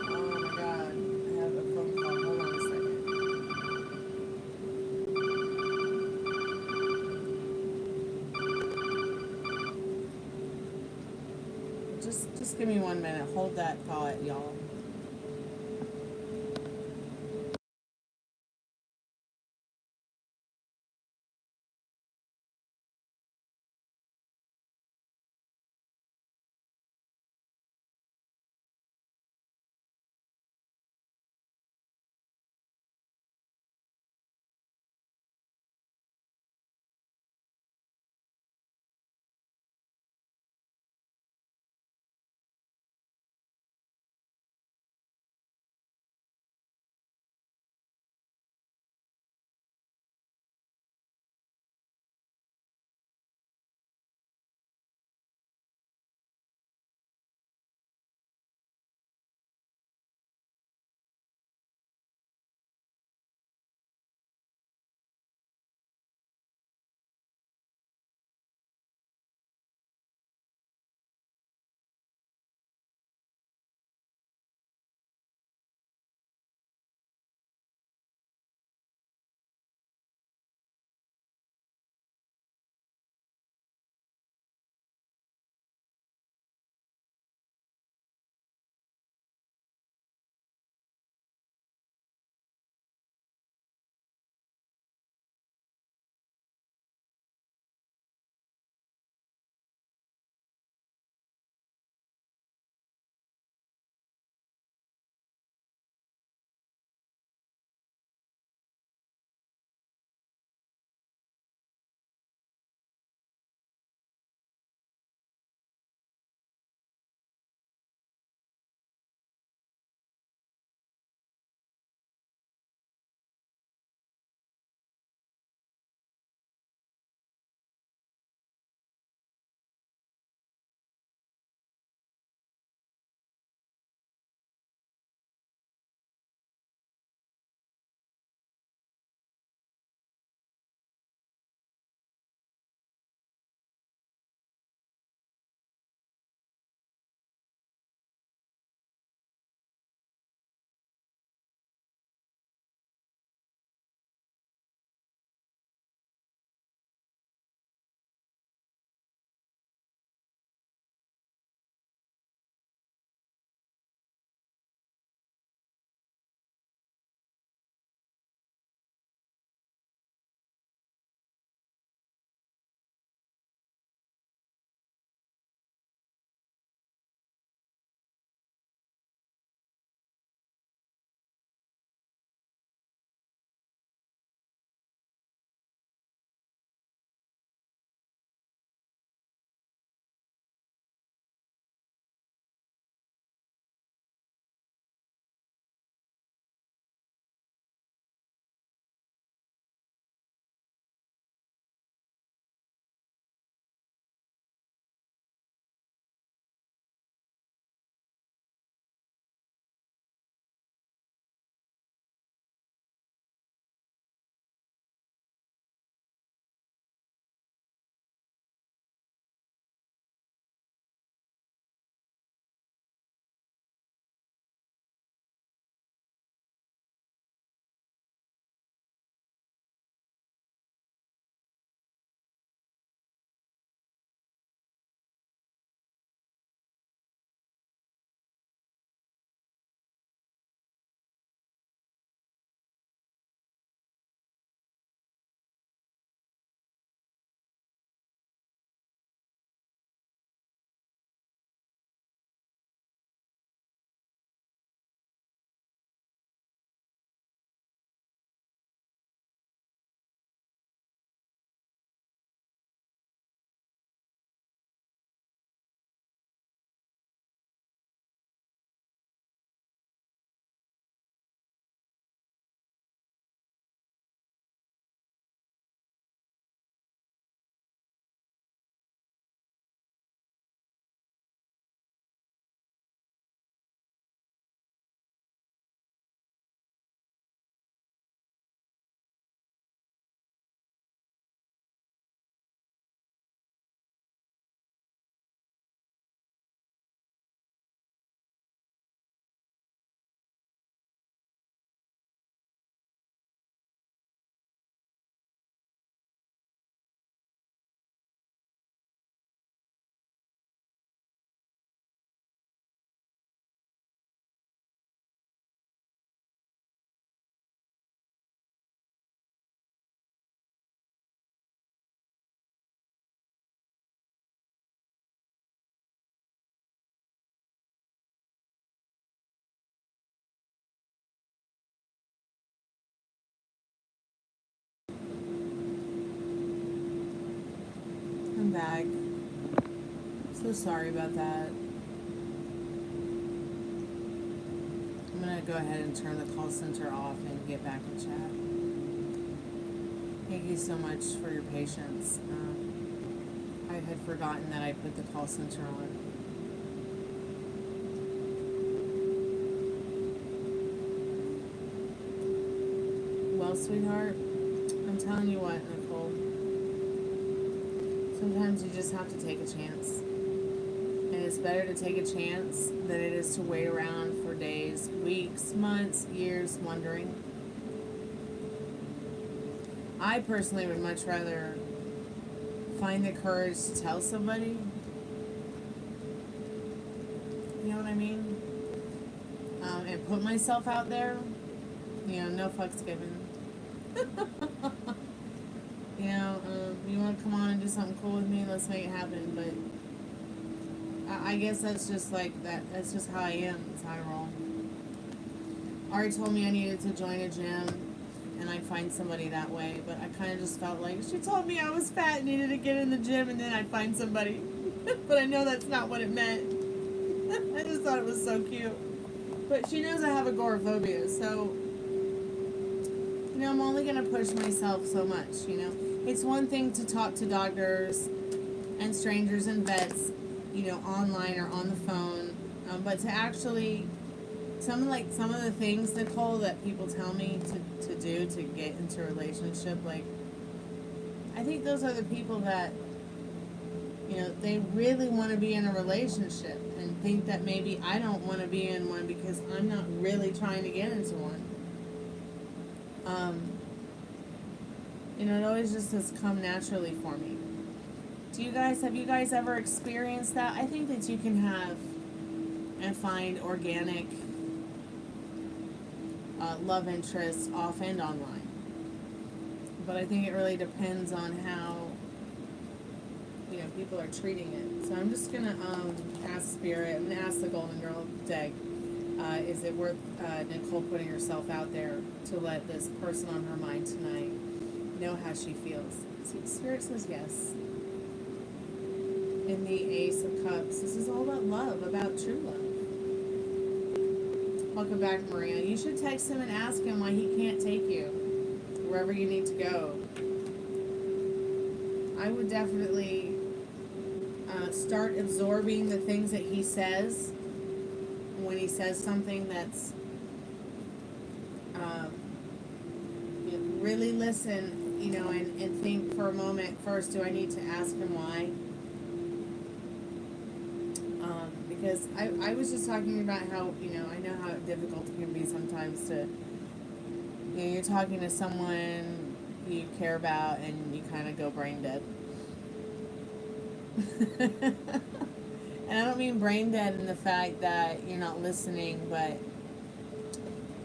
Oh my God, I have a phone call. Hold on a second. Just give me 1 minute. Hold that thought, y'all. back. So sorry about that. I'm gonna go ahead and turn the call center off and get back to chat. Thank you so much for your patience. I had forgotten that I put the call center on. Well, sweetheart, I'm telling you what, Nicole. Sometimes you just have to take a chance. And it's better to take a chance than it is to wait around for days, weeks, months, years, wondering. I personally would much rather find the courage to tell somebody. You know what I mean? And put myself out there. You know, no fucks given. You know, you want to come on and do something cool with me? Let's make it happen. But I guess that's just like that. That's just how I am. That's how I roll. Ari told me I needed to join a gym. And I'd find somebody that way, but I kind of just felt like she told me I was fat and needed to get in the gym, and then I'd find somebody. But I know that's not what it meant. I just thought it was so cute. But she knows I have agoraphobia, so, you know, I'm only going to push myself so much, you know. It's one thing to talk to doctors and strangers and vets, you know, online or on the phone, but to actually... Some of the things, Nicole, that people tell me to do to get into a relationship, like, I think those are the people that, you know, they really want to be in a relationship and think that maybe I don't want to be in one because I'm not really trying to get into one. You know, it always just has come naturally for me. Have you guys ever experienced that? I think that you can have and find organic love interests off and online. But I think it really depends on how, you know, people are treating it. So I'm just going to ask Spirit, I'm going to ask the Golden Girl deck, is it worth Nicole putting herself out there to let this person on her mind tonight know how she feels? See, Spirit says yes. In the Ace of Cups, this is all about love, about true love. Welcome back, Maria. You should text him and ask him why he can't take you wherever you need to go. I would definitely start absorbing the things that he says when he says something that's you know, really listen, you know, and think for a moment first, do I need to ask him why? Because I was just talking about how, you know, I know how difficult it can be sometimes to, you know, you're talking to someone you care about and you kind of go brain dead. And I don't mean brain dead in the fact that you're not listening, but,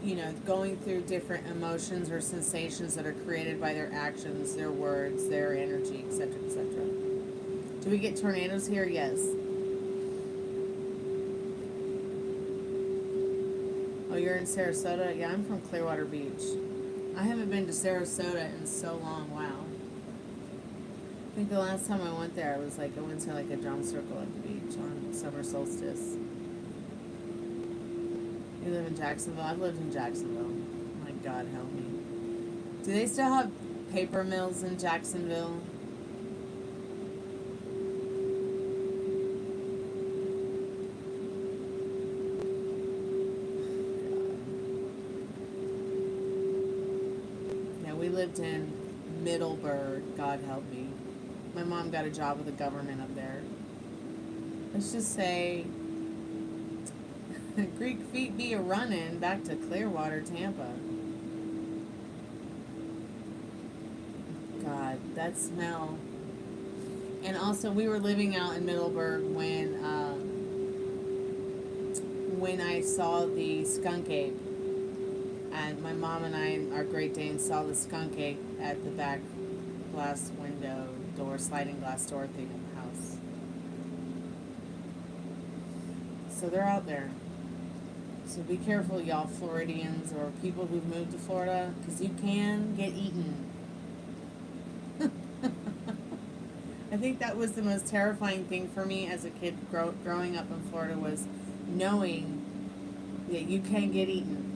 you know, going through different emotions or sensations that are created by their actions, their words, their energy, etc., etc. Do we get tornadoes here? Yes. Oh, you're in Sarasota? Yeah, I'm from Clearwater Beach. I haven't been to Sarasota in so long. Wow. I think the last time I went there, I went to like a drum circle at the beach on summer solstice. You live in Jacksonville? I've lived in Jacksonville. My God, help me. Do they still have paper mills in Jacksonville? We lived in Middleburg, God help me. My mom got a job with the government up there. Let's just say Greek feet be a running back to Clearwater, Tampa. God, that smell. And also, we were living out in Middleburg when I saw the skunk ape. And my mom and I, our Great Dane, saw the skunk ape at the back glass window door, sliding glass door thing in the house. So they're out there. So be careful, y'all Floridians or people who've moved to Florida, because you can get eaten. I think that was the most terrifying thing for me as a kid growing up in Florida, was knowing that you can get eaten.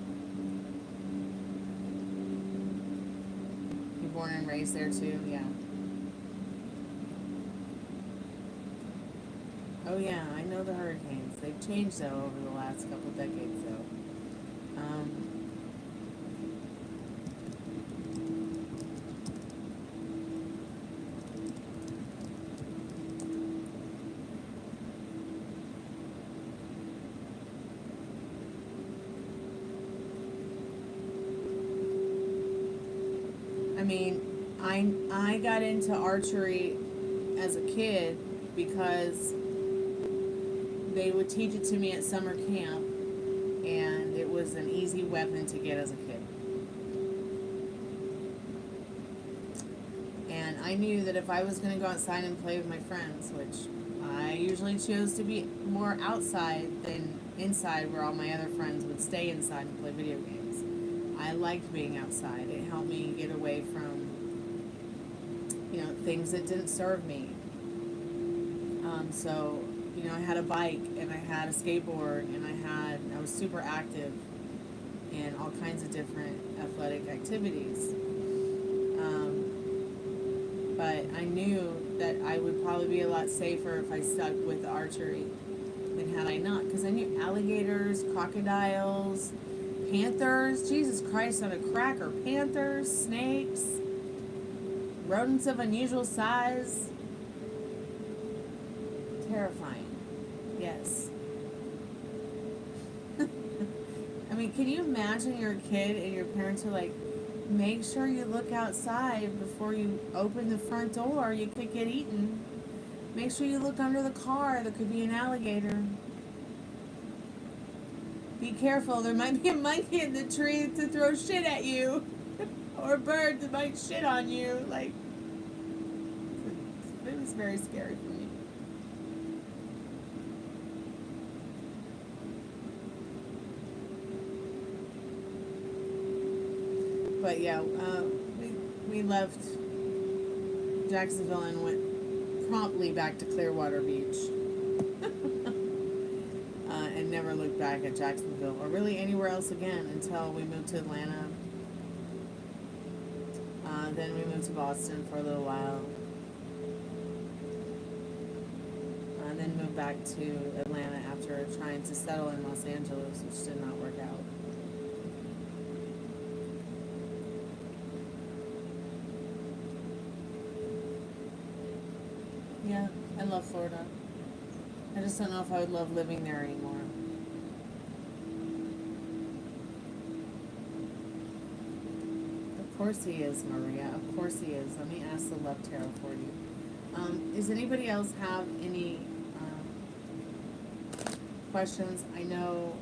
You're born and raised there too, yeah. Oh yeah, I know the hurricanes. They've changed though over the last couple decades though. I mean, I got into archery as a kid because they would teach it to me at summer camp, and it was an easy weapon to get as a kid. And I knew that if I was going to go outside and play with my friends, which I usually chose to be more outside than inside, where all my other friends would stay inside and play video games. I liked being outside. It helped me get away from, things that didn't serve me. So, I had a bike and I had a skateboard and I was super active in all kinds of different athletic activities. But I knew that I would probably be a lot safer if I stuck with the archery than had I not, because I knew alligators, crocodiles, panthers, Jesus Christ on a cracker, panthers, snakes, rodents of unusual size. Terrifying. Yes. I mean, can you imagine you're a kid and your parents are like, make sure you look outside before you open the front door, you could get eaten. Make sure you look under the car, there could be an alligator. Be careful, there might be a monkey in the tree to throw shit at you. Or a bird that might shit on you. Like, it was very scary for me. But yeah, we left Jacksonville and went promptly back to Clearwater Beach. And never looked back at Jacksonville or really anywhere else again until we moved to Atlanta. Then we moved to Boston for a little while. And then moved back to Atlanta after trying to settle in Los Angeles, which did not work out. Yeah, I love Florida. I just don't know if I would love living there anymore. Of course he is, Maria. Of course he is. Let me ask the love tarot for you. Does anybody else have any questions? I know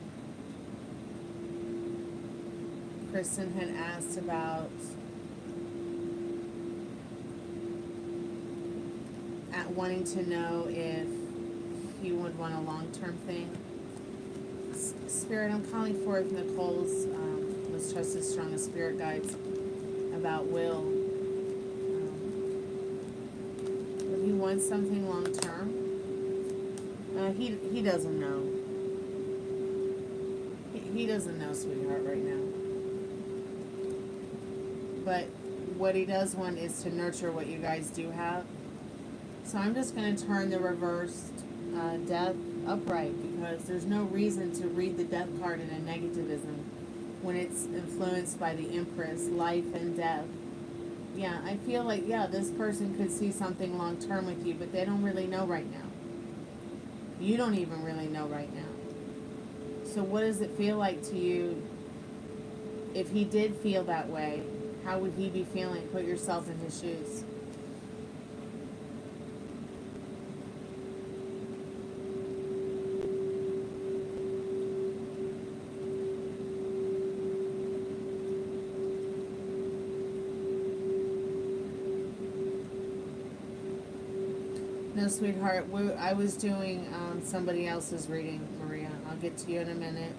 Kristen had asked about wanting to know if he would want a long-term thing. Spirit, I'm calling forth Nicole's most trusted, strongest spirit guides about Will. Would he want something long-term? He doesn't know. He doesn't know, sweetheart, right now. But what he does want is to nurture what you guys do have. So I'm just going to turn the reversed death upright, because there's no reason to read the death card in a negativism when it's influenced by the Empress, life and death. Yeah, I feel like, yeah, this person could see something long term with you, but they don't really know right now. You don't even really know right now. So what does it feel like to you? If he did feel that way, how would he be feeling? Put yourself in his shoes. No, sweetheart, I was doing somebody else's reading, Maria. I'll get to you in a minute.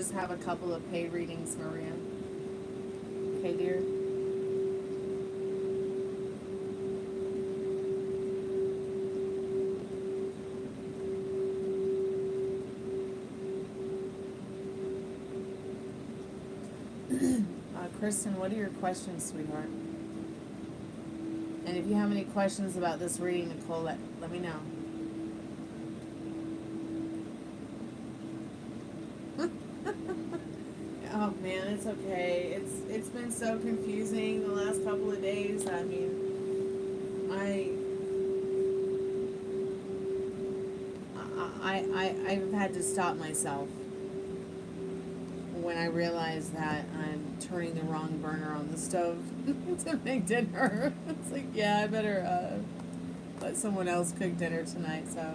just have a couple of paid readings, Maria. Okay, dear? Kristen, what are your questions, sweetheart? And if you have any questions about this reading, Nicole, let me know. Oh man, it's okay. It's been so confusing the last couple of days. I mean, I've had to stop myself when I realized that I'm turning the wrong burner on the stove to make dinner. It's like, yeah, I better let someone else cook dinner tonight. So,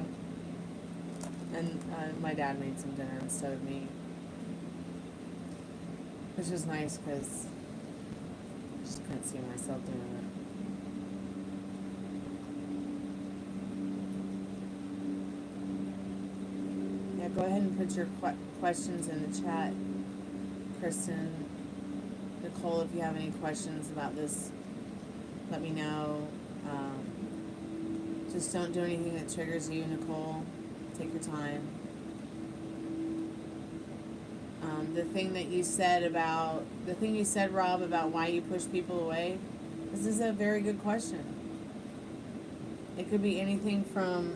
and my dad made some dinner instead of me, which is nice because I just couldn't see myself doing it. Yeah, go ahead and put your questions in the chat, Kristen. Nicole, if you have any questions about this, let me know. Just don't do anything that triggers you, Nicole. Take your time. The thing you said, Rob, about why you push people away, this is a very good question. It could be anything from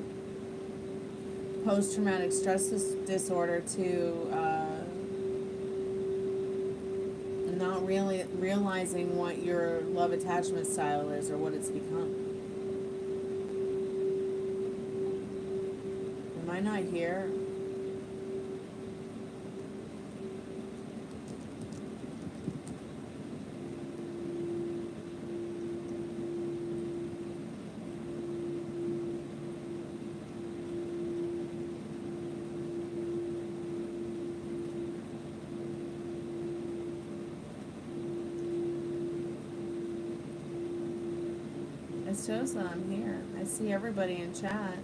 post-traumatic stress disorder to not really realizing what your love attachment style is or what it's become. Am I not here? It shows that I'm here. I see everybody in chat.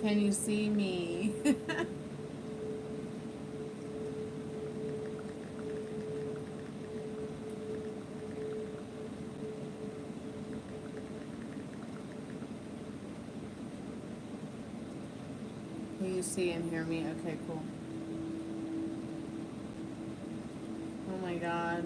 Can you see me? Can you see and hear me? Okay, cool. Oh my God.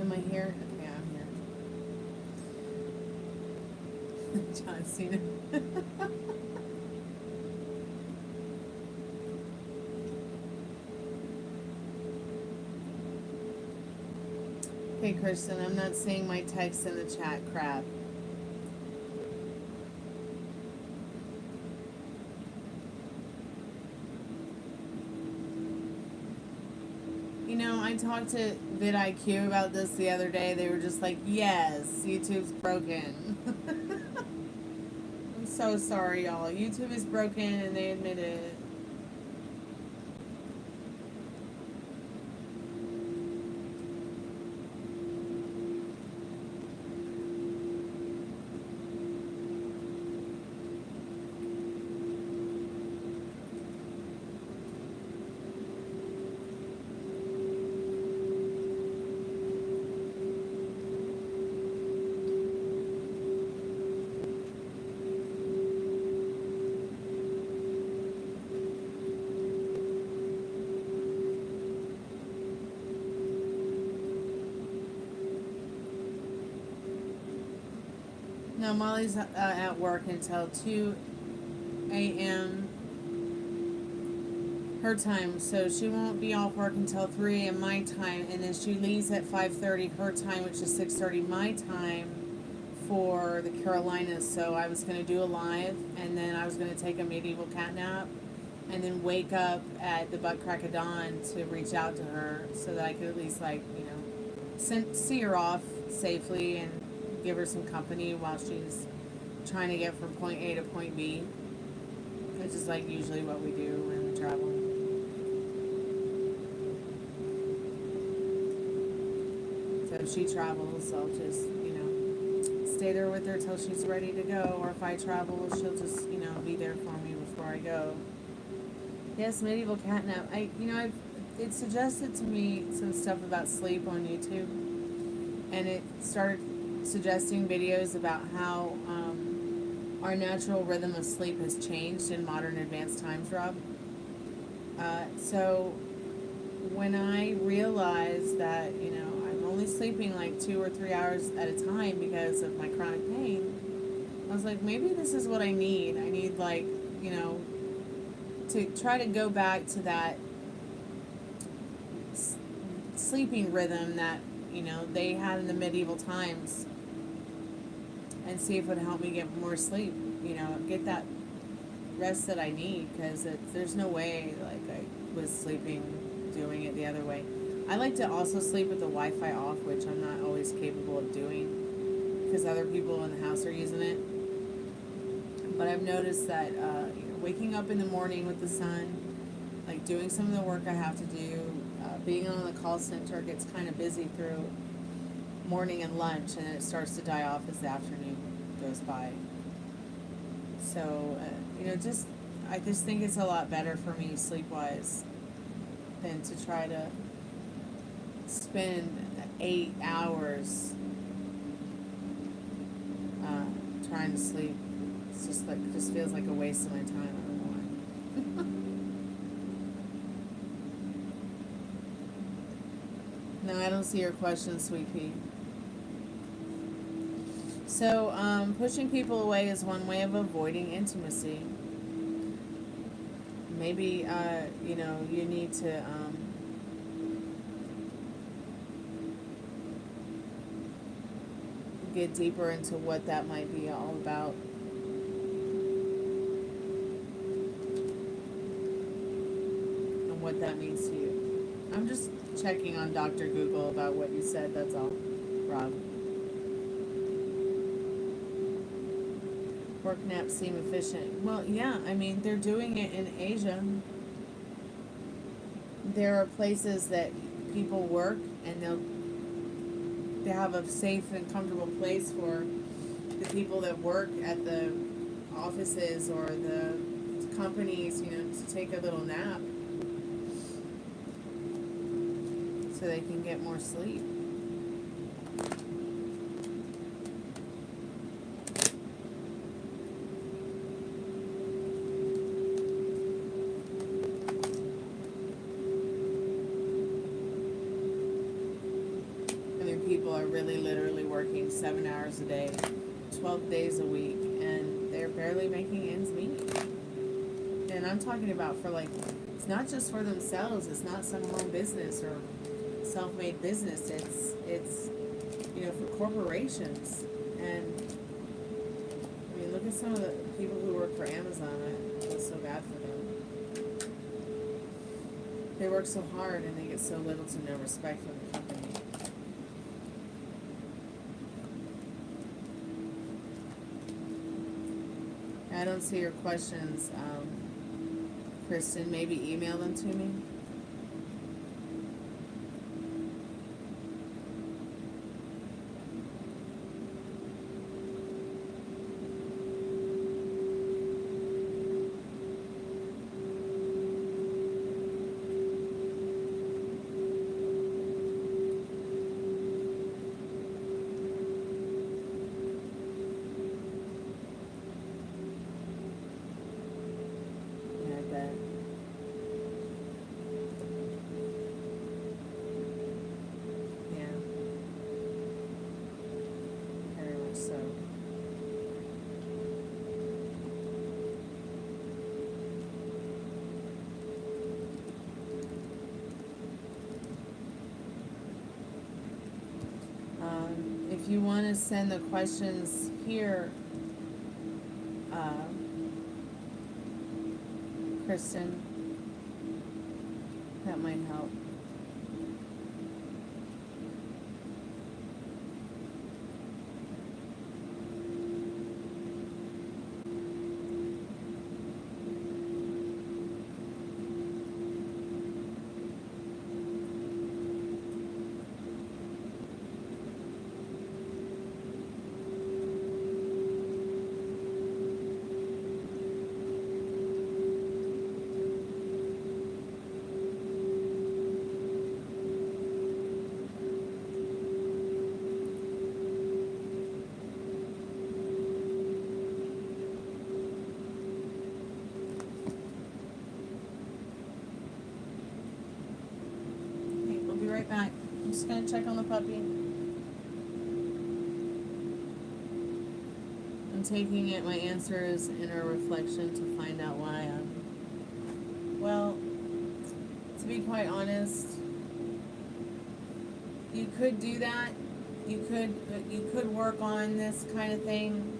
Am I here? Okay, I'm here. John Cena. Hey, Kristen, I'm not seeing my text in the chat. Crap. You know, I talked to vidIQ about this the other day. They were just like, yes, YouTube's broken. I'm so sorry, y'all. YouTube is broken and they admit it. No, Molly's at work until 2 a.m. her time, so she won't be off work until 3 a.m. my time, and then she leaves at 5:30 her time, which is 6:30 my time for the Carolinas. So I was going to do a live, and then I was going to take a medieval cat nap, and then wake up at the butt crack of dawn to reach out to her so that I could at least, like, you know, see her off safely and give her some company while she's trying to get from point A to point B, which is like usually what we do when we travel. So if she travels, I'll just, you know, stay there with her till she's ready to go, or if I travel, she'll just, you know, be there for me before I go. Yes, medieval catnap. It suggested to me some stuff about sleep on YouTube, and it started suggesting videos about how our natural rhythm of sleep has changed in modern advanced times, Rob. So when I realized that, you know, I'm only sleeping like 2 or 3 hours at a time because of my chronic pain, I was like, maybe this is what I need. I need, like, you know, to try to go back to that sleeping rhythm that, you know, they had in the medieval times, and see if it would help me get more sleep, you know, get that rest that I need, because there's no way, like, I was sleeping doing it the other way. I like to also sleep with the Wi-Fi off, which I'm not always capable of doing because other people in the house are using it. But I've noticed that, you know, waking up in the morning with the sun, like doing some of the work I have to do, being on the call center gets kind of busy through morning and lunch, and then it starts to die off as the afternoon goes by. So, you know, I just think it's a lot better for me sleep-wise than to try to spend 8 hours trying to sleep. It's just like, just feels like a waste of my time. I don't know why. No, I don't see your question, Sweet Pea. So, pushing people away is one way of avoiding intimacy. Maybe, you know, you need to, get deeper into what that might be all about. And what that means to you. I'm just checking on Dr. Google about what you said, that's all, Rob. Work naps seem efficient. Well, yeah, I mean, they're doing it in Asia. There are places that people work, and they have a safe and comfortable place for the people that work at the offices or the companies, you know, to take a little nap so they can get more sleep. People are really literally working 7 hours a day, 12 days a week, and they're barely making ends meet. And I'm talking about for, like, it's not just for themselves, it's not some home business or self-made business, it's you know, for corporations. And I mean, look at some of the people who work for Amazon. I feel so bad for them. They work so hard and they get so little to no respect from the company. I don't see your questions, Kristen. Maybe email them to me. you want to send the questions here, Kristen, that might help. Right back. I'm just gonna check on the puppy. I'm taking it. My answer is inner reflection to find out why I'm. Well, to be quite honest, you could do that. You could work on this kind of thing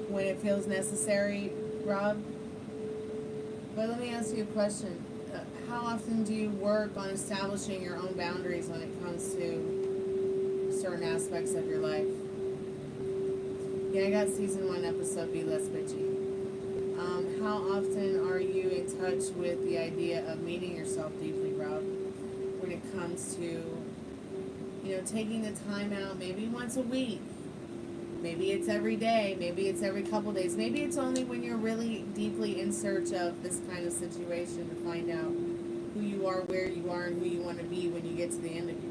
when it feels necessary, Rob. But let me ask you a question. How often do you work on establishing your own boundaries when it comes to certain aspects of your life? Yeah, I got season 1, episode Be Less Bitchy. How often are you in touch with the idea of meeting yourself deeply, Rob, when it comes to, taking the time out, maybe once a week, maybe it's every day, maybe it's every couple days, maybe it's only when you're really deeply in search of this kind of situation to find out who you are, where you are, and who you want to be when you get to the end of you.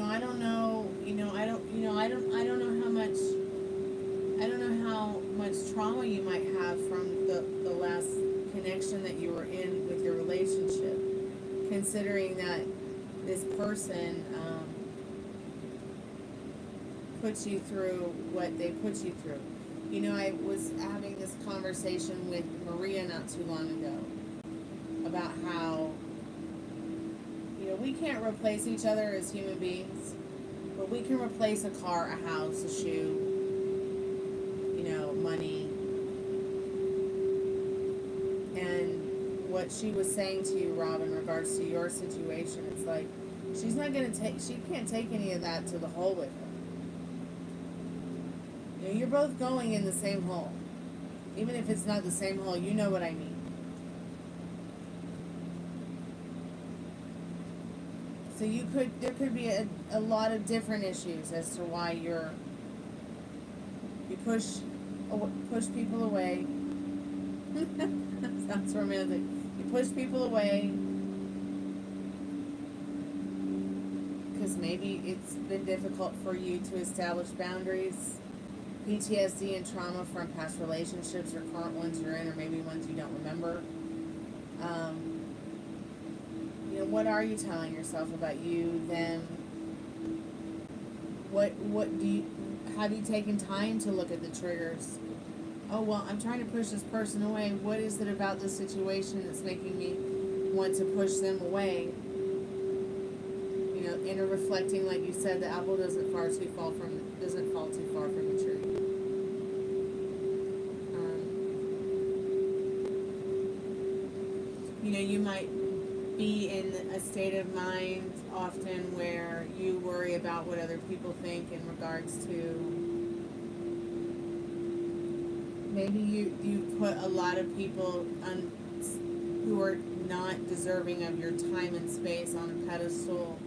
I don't know. I don't know how much trauma you might have from the last connection that you were in with your relationship, considering that this person put you through what they put you through. I was having this conversation with Maria not too long ago about how, we can't replace each other as human beings, but we can replace a car, a house, a shoe, money. And what she was saying to you, Rob, in regards to your situation, it's like, she can't take any of that to the hole with her. You're both going in the same hole. Even if it's not the same hole, you know what I mean. So there could be a lot of different issues as to why you push people away. Sounds romantic. You push people away because maybe it's been difficult for you to establish boundaries. PTSD and trauma from past relationships or current ones you're in, or maybe ones you don't remember. What are you telling yourself about you, them? Have you taken time to look at the triggers? Oh, well, I'm trying to push this person away. What is it about this situation that's making me want to push them away? Inner reflecting, like you said, the apple doesn't fall too far from the tree. You might be in a state of mind often where you worry about what other people think in regards to, maybe you put a lot of people who are not deserving of your time and space on a pedestal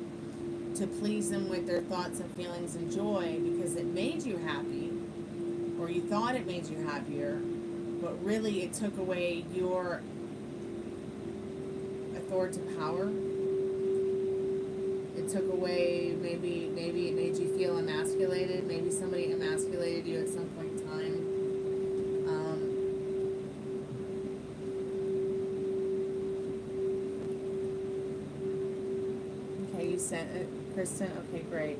to please them with their thoughts and feelings and joy because it made you happy, or you thought it made you happier, but really it took away your authoritative power. It took away, maybe it made you feel emasculated. Maybe somebody emasculated you at some point in time. Okay, you sent it, Kristen? Okay, great.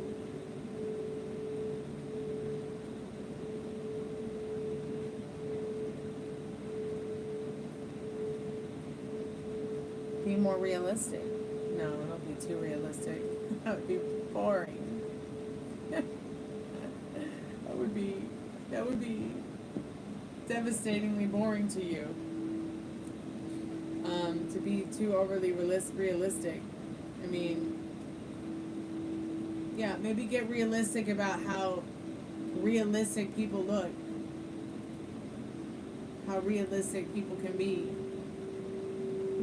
Be more realistic. No, don't be too realistic. That would be boring. That would be devastatingly boring to you. To be too overly realistic. I mean, yeah, maybe get realistic about how realistic people look. How realistic people can be.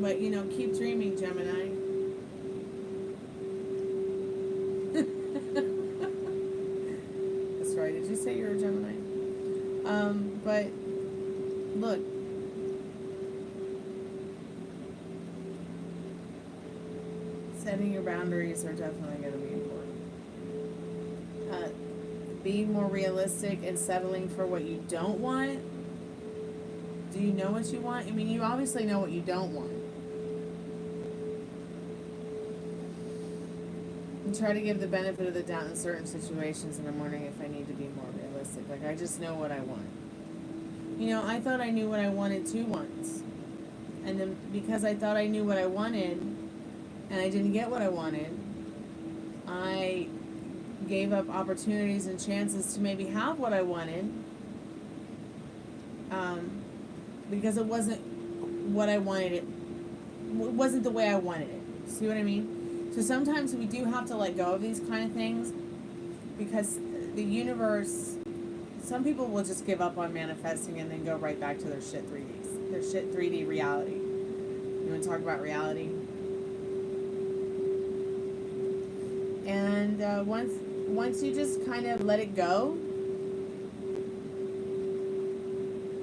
But, you know, keep dreaming, Gemini. That's right. Did you say you're a Gemini? But, look. Setting your boundaries are definitely going to be important. Being more realistic and settling for what you don't want. Do you know what you want? I mean, you obviously know what you don't want. And try to give the benefit of the doubt in certain situations, and I'm wondering if I need to be more realistic. Like, I just know what I want. You know, I thought I knew what I wanted too once. And then because I thought I knew what I wanted, and I didn't get what I wanted, I gave up opportunities and chances to maybe have what I wanted, because it wasn't what I wanted. It wasn't the way I wanted it. See what I mean? So sometimes we do have to let go of these kind of things, because the universe, some people will just give up on manifesting and then go right back to their shit 3D reality. You want to talk about reality? And once you just kind of let it go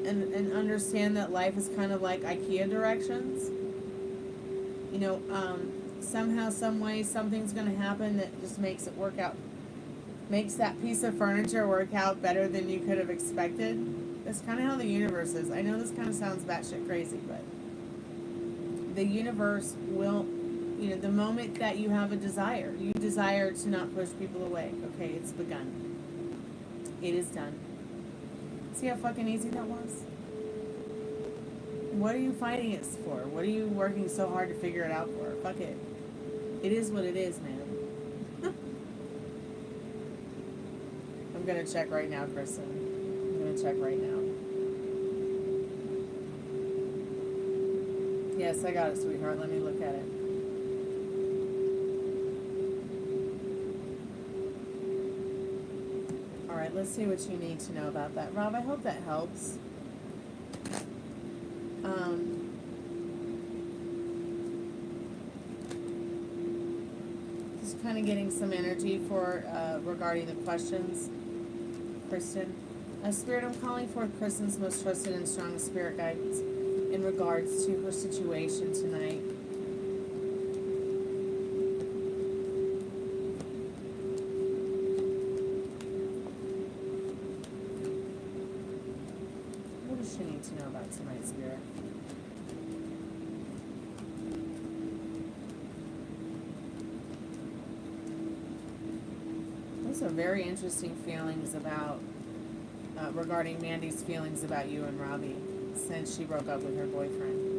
and understand that life is kind of like IKEA directions, you know, somehow, some way, something's going to happen that just makes it work out, makes that piece of furniture work out better than you could have expected. That's kind of how the universe is. I know this kind of sounds batshit crazy, but the universe will, you know, the moment that you have a desire, you desire to not push people away. Okay, it's begun. It is done. See how fucking easy that was? What are you fighting it for? What are you working so hard to figure it out for? Fuck it. It is what it is, man. I'm gonna check right now, Kristen. I'm gonna check right now. Yes, I got it, sweetheart. Let me look at it. Alright, let's see what you need to know about that. Rob, I hope that helps. Just kind of getting some energy for regarding the questions, Kristen. Spirit, I'm calling for Kristen's most trusted and strongest spirit guidance in regards to her situation tonight. What does she need to know about tonight, Spirit? Those are very interesting feelings about, regarding Mandy's feelings about you and Robbie since she broke up with her boyfriend.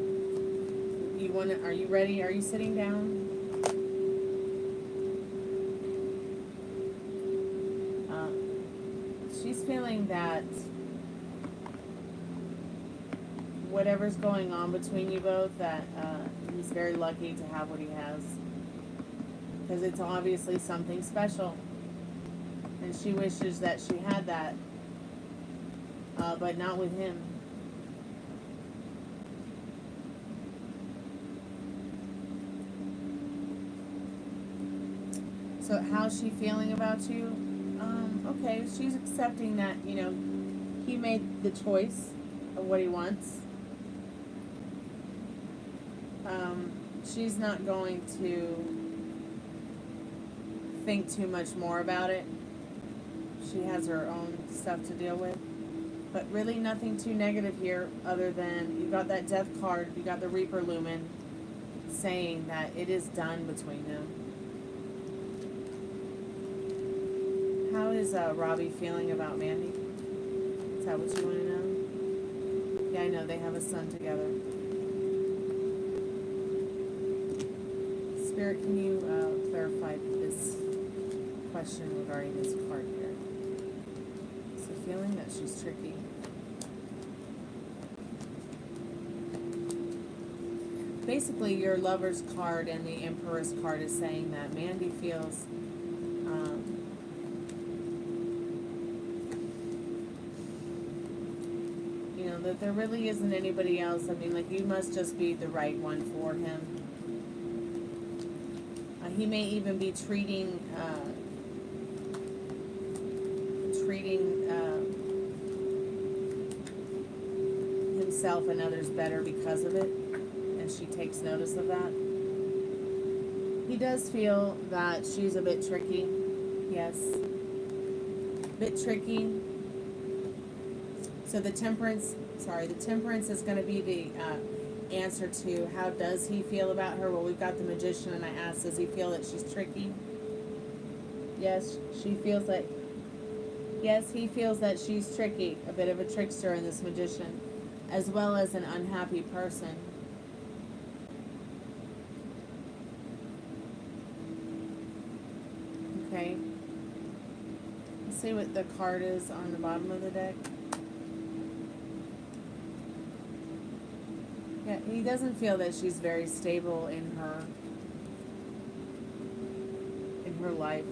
Are you ready? Are you sitting down? She's feeling that whatever's going on between you both, that he's very lucky to have what he has. Because it's obviously something special. And she wishes that she had that, but not with him. So how's she feeling about you? Okay, she's accepting that, you know, he made the choice of what he wants. She's not going to think too much more about it. She has her own stuff to deal with. But really nothing too negative here, other than you got that death card, you got the Reaper Lumen saying that it is done between them. How is Robbie feeling about Mandy? Is that what you want to know? Yeah, I know, they have a son together. Spirit, can you clarify this question regarding this card here. It's a feeling that she's tricky. Basically, your Lover's card and the Emperor's card is saying that Mandy feels you know, that there really isn't anybody else. I mean, like, you must just be the right one for him. He may even be treating himself and others better because of it, and she takes notice of that. He does feel that she's a bit tricky. Yes. Bit tricky. So the temperance is going to be the answer to how does he feel about her. Well, we've got the Magician, and I asked, does he feel that she's tricky? Yes, she feels like, yes, he feels that she's tricky, a bit of a trickster in this Magician, as well as an unhappy person. Okay. Let's see what the card is on the bottom of the deck. Yeah, he doesn't feel that she's very stable in her life,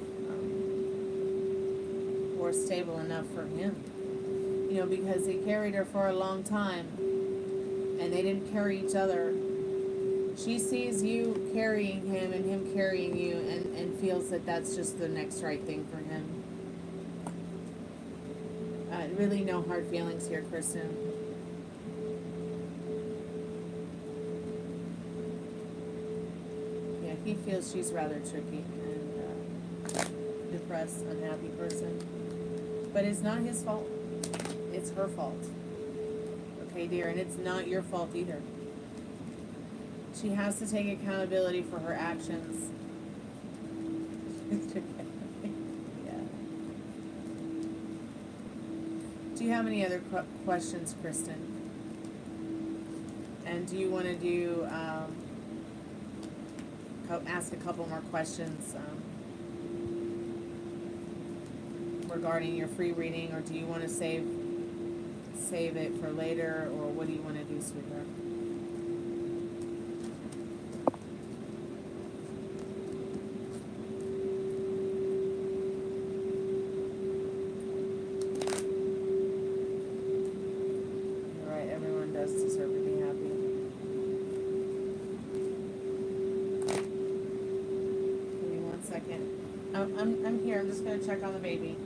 or stable enough for him. You know, because he carried her for a long time, and they didn't carry each other. She sees you carrying him and him carrying you, and feels that that's just the next right thing for him. Really no hard feelings here, Kristen. Yeah, he feels she's rather tricky and depressed, unhappy person. But it's not his fault. It's her fault. Okay, dear, and it's not your fault either. She has to take accountability for her actions. Yeah. Do you have any other questions, Kristen? And do you want to do ask a couple more questions regarding your free reading, or do you want to save it for later, or what do you want to do, sweetheart? All right, everyone does deserve to be happy. Give me 1 second. I'm here. I'm just going to check on the baby.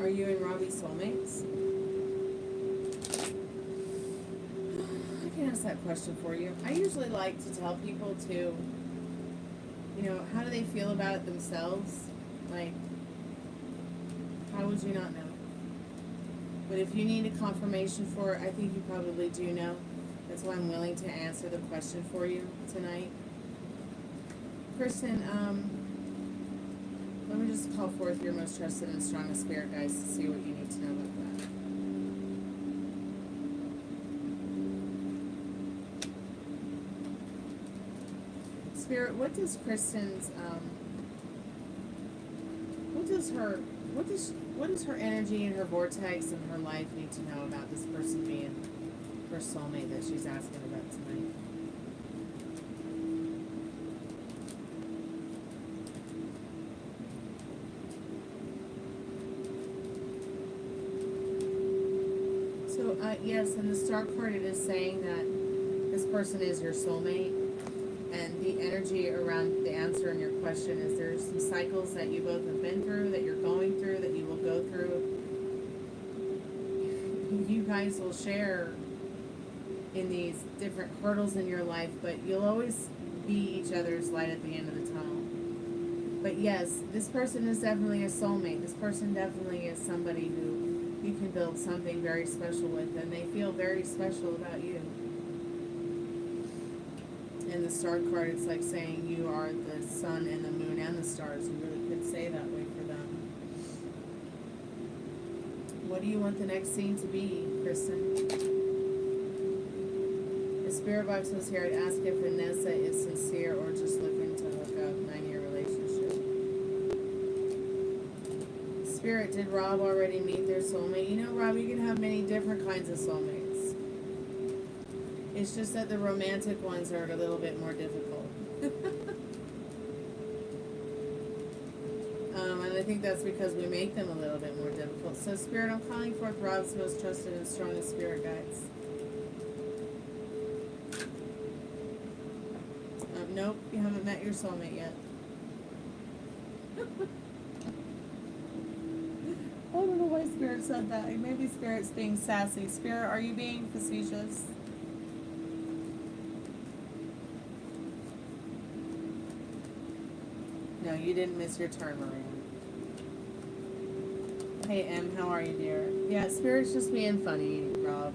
Are you and Robbie soulmates? I can ask that question for you. I usually like to tell people to you know, how do they feel about it themselves? Like, how would you not know? But if you need a confirmation for it, I think you probably do know. That's why I'm willing to answer the question for you tonight. Kristen, let me just call forth your most trusted and strongest spirit guides to see what you need to know about that. Spirit, what does Kristen's, what does her energy and her vortex and her life need to know about this person being her soulmate that she's asking about tonight? So, yes, in the star card it is saying that this person is your soulmate, and the energy around the answer in your question is there's some cycles that you both have been through, that you're going through, that you will go through. You guys will share in these different hurdles in your life, but you'll always be each other's light at the end of the tunnel. But yes, this person is definitely a soulmate. This person definitely is somebody who you can build something very special with, and they feel very special about you. In the star card, it's like saying you are the sun and the moon and the stars. You really could say that way for them. What do you want the next scene to be, Kristen? If Spirit Box was here, I'd ask if Vanessa is sincere or just looking to hook up. 9-year relationship. Spirit, did Rob already meet their soulmate? You know, Rob, you can have many different kinds of soulmates. It's just that the romantic ones are a little bit more difficult. And I think that's because we make them a little bit more difficult. So, Spirit, I'm calling forth Rob's most trusted and strongest spirit guides. Nope, you haven't met your soulmate yet. I don't know why Spirit said that. Maybe Spirit's being sassy. Spirit, are you being facetious? No, you didn't miss your turn, Maria. Hey, Em, how are you, dear? Yeah, Spirit's just being funny, Rob.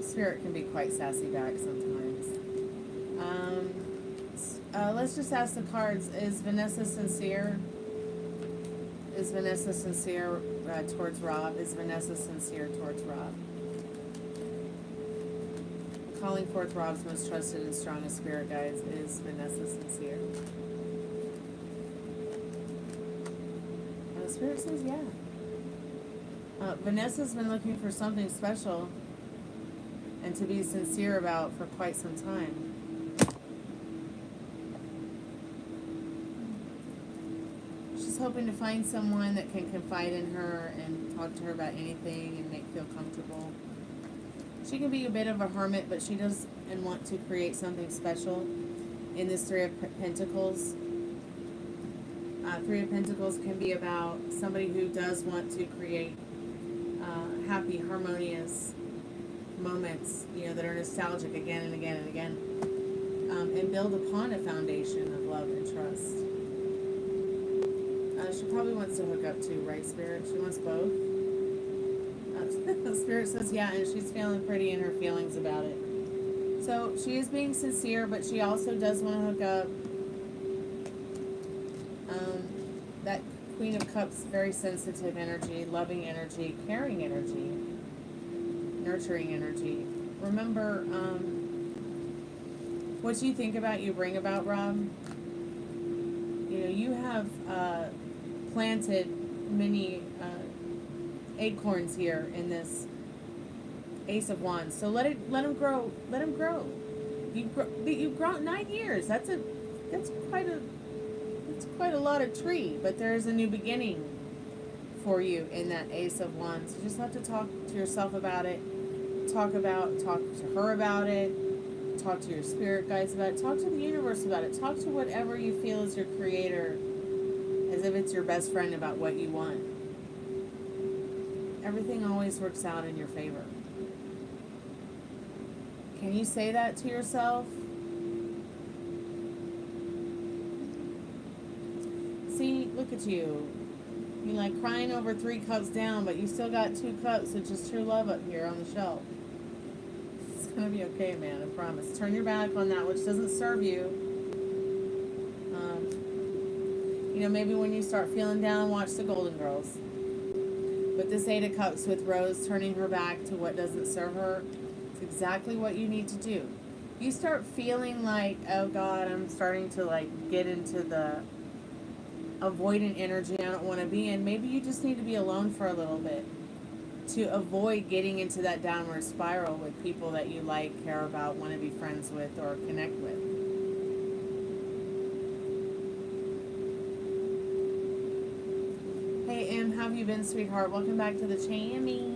Spirit can be quite sassy back sometimes. Let's just ask the cards. Is Vanessa sincere? Is Vanessa sincere towards Rob? Is Vanessa sincere towards Rob? Calling forth Rob's most trusted and strongest spirit guides. Is Vanessa sincere? The Spirit says yeah. Vanessa's been looking for something special and to be sincere about for quite some time. She's hoping to find someone that can confide in her and talk to her about anything and make feel comfortable. She can be a bit of a hermit, but she does and want to create something special. In this Three of Pentacles, Three of Pentacles can be about somebody who does want to create happy, harmonious moments, you know, that are nostalgic again and again and again, and build upon a foundation of love and trust. She probably wants to hook up too, right, Spirit? She wants both. Spirit says yeah, and she's feeling pretty in her feelings about it. So she is being sincere, but she also does want to hook up. That Queen of Cups, very sensitive energy, loving energy, caring energy, nurturing energy. Remember, what you think about, you bring about, Rob. You know, you have planted many acorns here in this Ace of Wands. So let them grow. Let them grow. You've grown 9 years. That's quite a lot of tree. But there is a new beginning for you in that Ace of Wands. You just have to talk to yourself about it. Talk to her about it. Talk to your spirit guides about it. Talk to the universe about it. Talk to whatever you feel is your creator, as if it's your best friend, about what you want. Everything always works out in your favor. Can you say that to yourself? See, look at you. You're like crying over 3 cups down, but you still got 2 cups of just true love up here on the shelf. It's gonna be okay, man, I promise. Turn your back on that which doesn't serve you. You know, maybe when you start feeling down, watch the Golden Girls. But this 8 of Cups with Rose turning her back to what doesn't serve her, it's exactly what you need to do. You start feeling like, oh God, I'm starting to like get into the avoidant energy I don't want to be in. Maybe you just need to be alone for a little bit to avoid getting into that downward spiral with people that you like, care about, want to be friends with, or connect with. Hey Em, how have you been, sweetheart? Welcome back to the channel.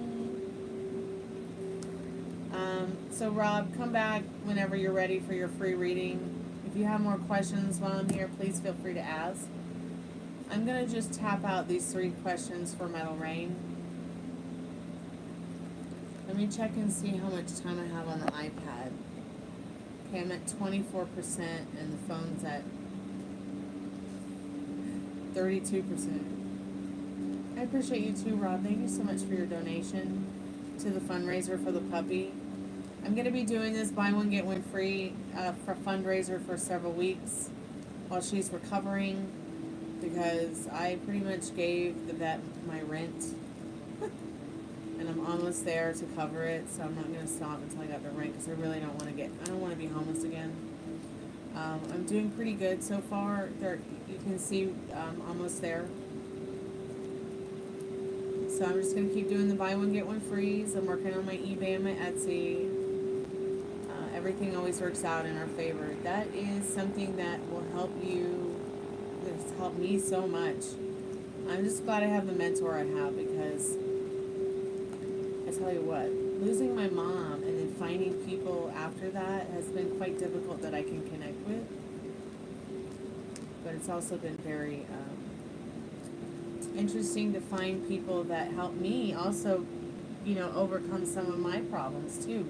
So Rob, come back whenever you're ready for your free reading. If you have more questions while I'm here, please feel free to ask. I'm going to just tap out these 3 questions for Metal Rain. Let me check and see how much time I have on the iPad. Okay, I'm at 24% and the phone's at 32%. I appreciate you too, Rob. Thank you so much for your donation to the fundraiser for the puppy. I'm going to be doing this buy one, get one free for fundraiser for several weeks while she's recovering, because I pretty much gave the vet my rent and I'm almost there to cover it, so I'm not going to stop until I got the rent, because I really don't want to I don't want to be homeless again. I'm doing pretty good so far. There, you can see almost there. So I'm just going to keep doing the buy one, get one frees. I'm working on my eBay and my Etsy. Everything always works out in our favor. That is something that will help you. It's helped me so much. I'm just glad I have the mentor I have, because I tell you what, losing my mom and then finding people after that has been quite difficult that I can connect with. But it's also been very interesting to find people that help me also, you know, overcome some of my problems too.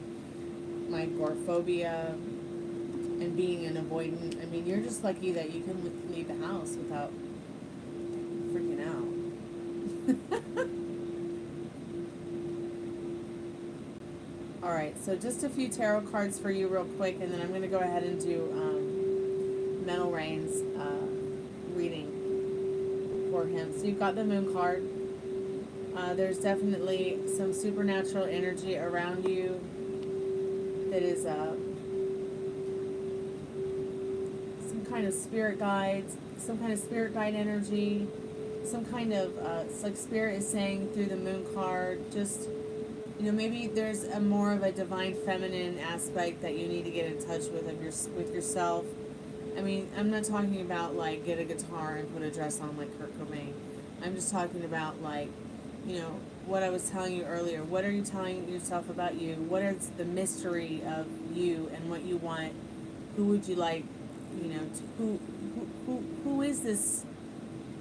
My agoraphobia and being an avoidant. I mean, you're just lucky that you can leave the house without freaking out. Alright, so just a few tarot cards for you real quick, and then I'm going to go ahead and do Metal Rain's reading for him. So you've got the Moon card. There's definitely some supernatural energy around you that is some kind of spirit guides, some kind of spirit guide energy, some kind of, it's like Spirit is saying through the Moon card, just, you know, maybe there's a more of a divine feminine aspect that you need to get in touch with yourself. I mean, I'm not talking about like get a guitar and put a dress on like Kurt Cobain. I'm just talking about like, you know, what I was telling you earlier. What are you telling yourself about you? What is the mystery of you and what you want? Who would you like, you know, who is this?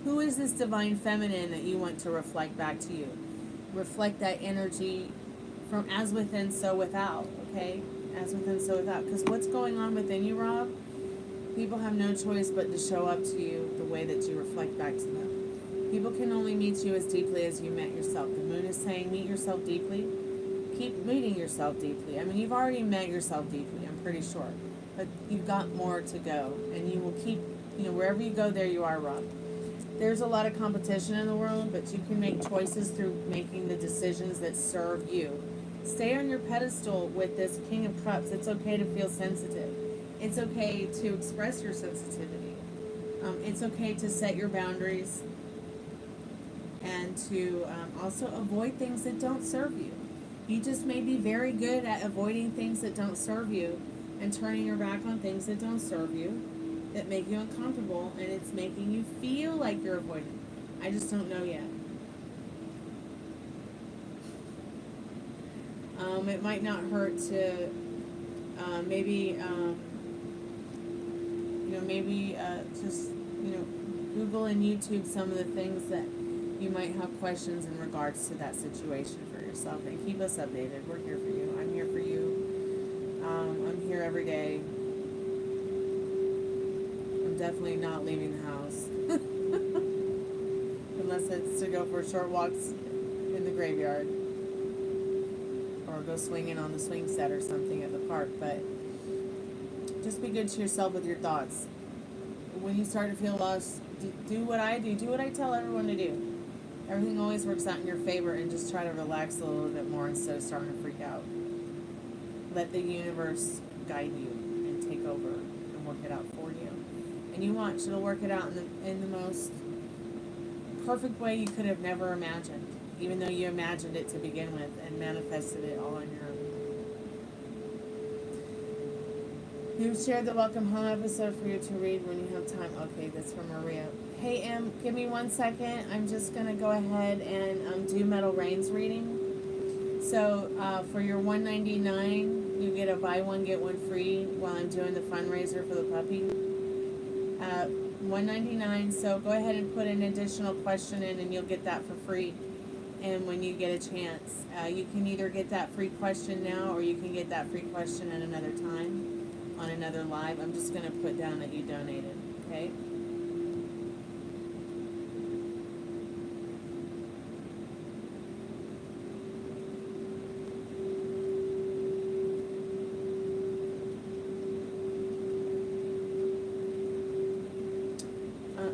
Who is this divine feminine that you want to reflect back to you? Reflect that energy from as within, so without, okay? As within, so without. Because what's going on within you, Rob? People have no choice but to show up to you the way that you reflect back to them. People can only meet you as deeply as you met yourself. The Moon is saying meet yourself deeply. Keep meeting yourself deeply. I mean, you've already met yourself deeply, I'm pretty sure. But you've got more to go. And you will keep, you know, wherever you go, there you are, Rob. There's a lot of competition in the world, but you can make choices through making the decisions that serve you. Stay on your pedestal with this King of Cups. It's okay to feel sensitive. It's okay to express your sensitivity. It's okay to set your boundaries and to also avoid things that don't serve you. You just may be very good at avoiding things that don't serve you and turning your back on things that don't serve you, that make you uncomfortable, and it's making you feel like you're avoiding. I just don't know yet. It might not hurt to maybe just, you know, Google and YouTube some of the things that you might have questions in regards to that situation for yourself, and keep us updated. We're here for you. I'm here for you. I'm here every day. I'm definitely not leaving the house. Unless it's to go for short walks in the graveyard. Or go swinging on the swing set or something at the park. But just be good to yourself with your thoughts. When you start to feel lost, do what I do. Do what I tell everyone to do. Everything always works out in your favor, and just try to relax a little bit more instead of starting to freak out. Let the universe guide you and take over and work it out for you. And you watch, it'll work it out in the most perfect way you could have never imagined, even though you imagined it to begin with and manifested it all on your own. You've shared the Welcome Home episode for you to read when you have time. Okay, that's from Maria. Hey, Em, give me 1 second. I'm just going to go ahead and do Metal Rain's reading. So, for your $1.99, you get a buy one, get one free while I'm doing the fundraiser for the puppy. $1.99, so go ahead and put an additional question in and you'll get that for free. And when you get a chance, you can either get that free question now or you can get that free question at another time on another live. I'm just going to put down that you donated, okay?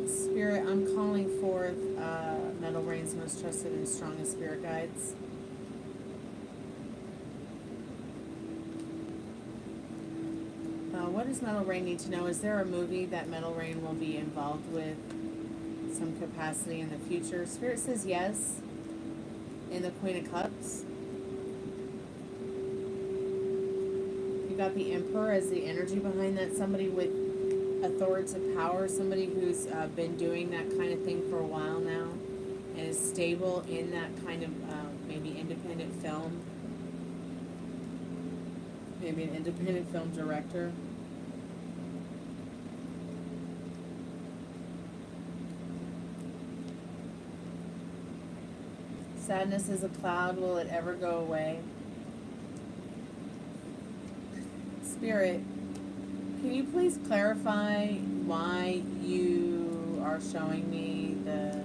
Spirit, I'm calling forth Metal Rain's most trusted and strongest spirit guides. What does Metal Rain need to know? Is there a movie that Metal Rain will be involved with some capacity in the future? Spirit says yes. In the Queen of Cups. You got the Emperor as the energy behind that. Somebody with authoritative power. Somebody who's been doing that kind of thing for a while now. And is stable in that kind of maybe independent film. Maybe an independent film director. Sadness is a cloud. Will it ever go away? Spirit, can you please clarify why you are showing me the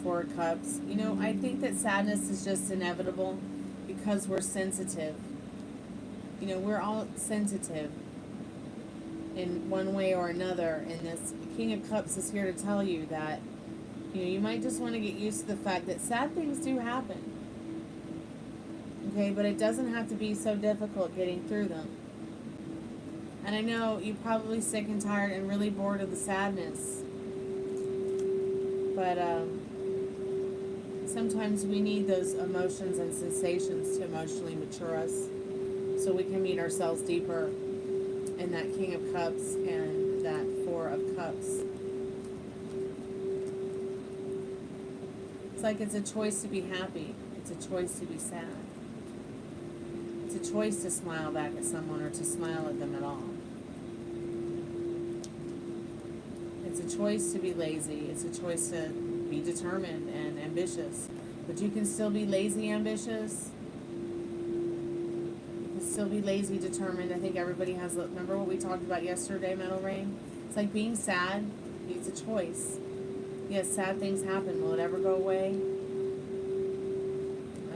Four of Cups? You know, I think that sadness is just inevitable because we're sensitive. You know, we're all sensitive in one way or another. And this King of Cups is here to tell you that, you know, you might just want to get used to the fact that sad things do happen. Okay, but it doesn't have to be so difficult getting through them. And I know you're probably sick and tired and really bored of the sadness. But sometimes we need those emotions and sensations to emotionally mature us so we can meet ourselves deeper in that King of Cups and that Four of Cups. It's like it's a choice to be happy. It's a choice to be sad. It's a choice to smile back at someone or to smile at them at all. It's a choice to be lazy. It's a choice to be determined and ambitious. But you can still be lazy, ambitious. You can still be lazy, determined. I think everybody has, remember what we talked about yesterday, Metal Rain? It's like being sad. It's a choice. Yes, sad things happen. Will it ever go away?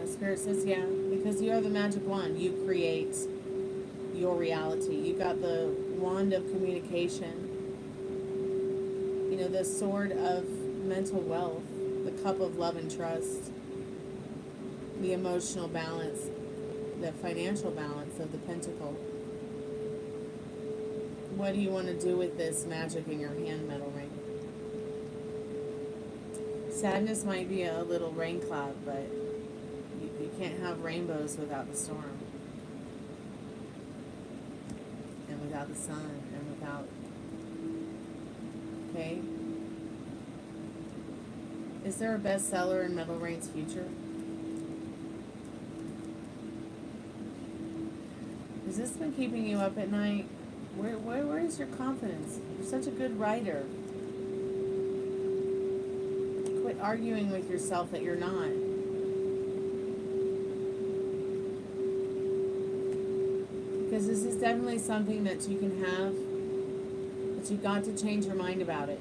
Spirit says, yeah, because you are the magic wand. You create your reality. You got the wand of communication. You know, the sword of mental wealth, the cup of love and trust, the emotional balance, the financial balance of the pentacle. What do you want to do with this magic in your hand, Metal Ring? Sadness might be a little rain cloud, but you can't have rainbows without the storm. And without the sun, and without... Okay? Is there a bestseller in Metal Rain's future? Has this been keeping you up at night? Where is your confidence? You're such a good writer. Quit arguing with yourself that you're not. Because this is definitely something that you can have, but you've got to change your mind about it.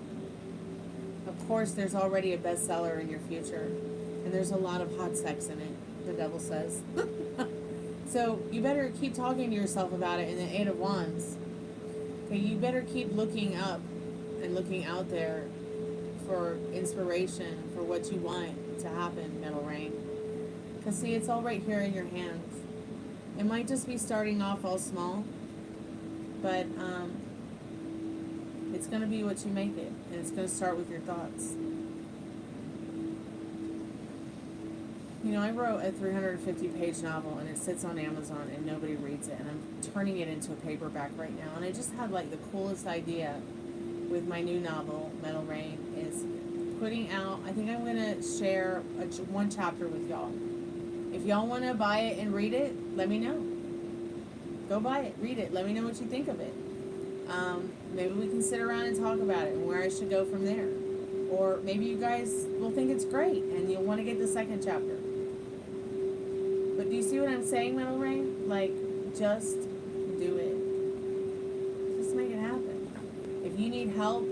Of course, there's already a bestseller in your future, and there's a lot of hot sex in it, the devil says. So you better keep talking to yourself about it in the Eight of Wands. Okay, you better keep looking up and looking out there for inspiration for what you want to happen, Middle Rain. Because see, it's all right here in your hands. It might just be starting off all small, but it's going to be what you make it, and it's going to start with your thoughts. You know, I wrote a 350-page novel, and it sits on Amazon, and nobody reads it, and I'm turning it into a paperback right now, and I just had, like, the coolest idea with my new novel, Metal Rain, is putting out, I think I'm going to share one chapter with y'all. If y'all want to buy it and read it, let me know. Go buy it, read it, let me know what you think of it. Maybe we can sit around and talk about it and where I should go from there. Or maybe you guys will think it's great and you'll want to get the second chapter. But do you see what I'm saying, Metal Rain? Like, just do it. Just make it happen. If you need help,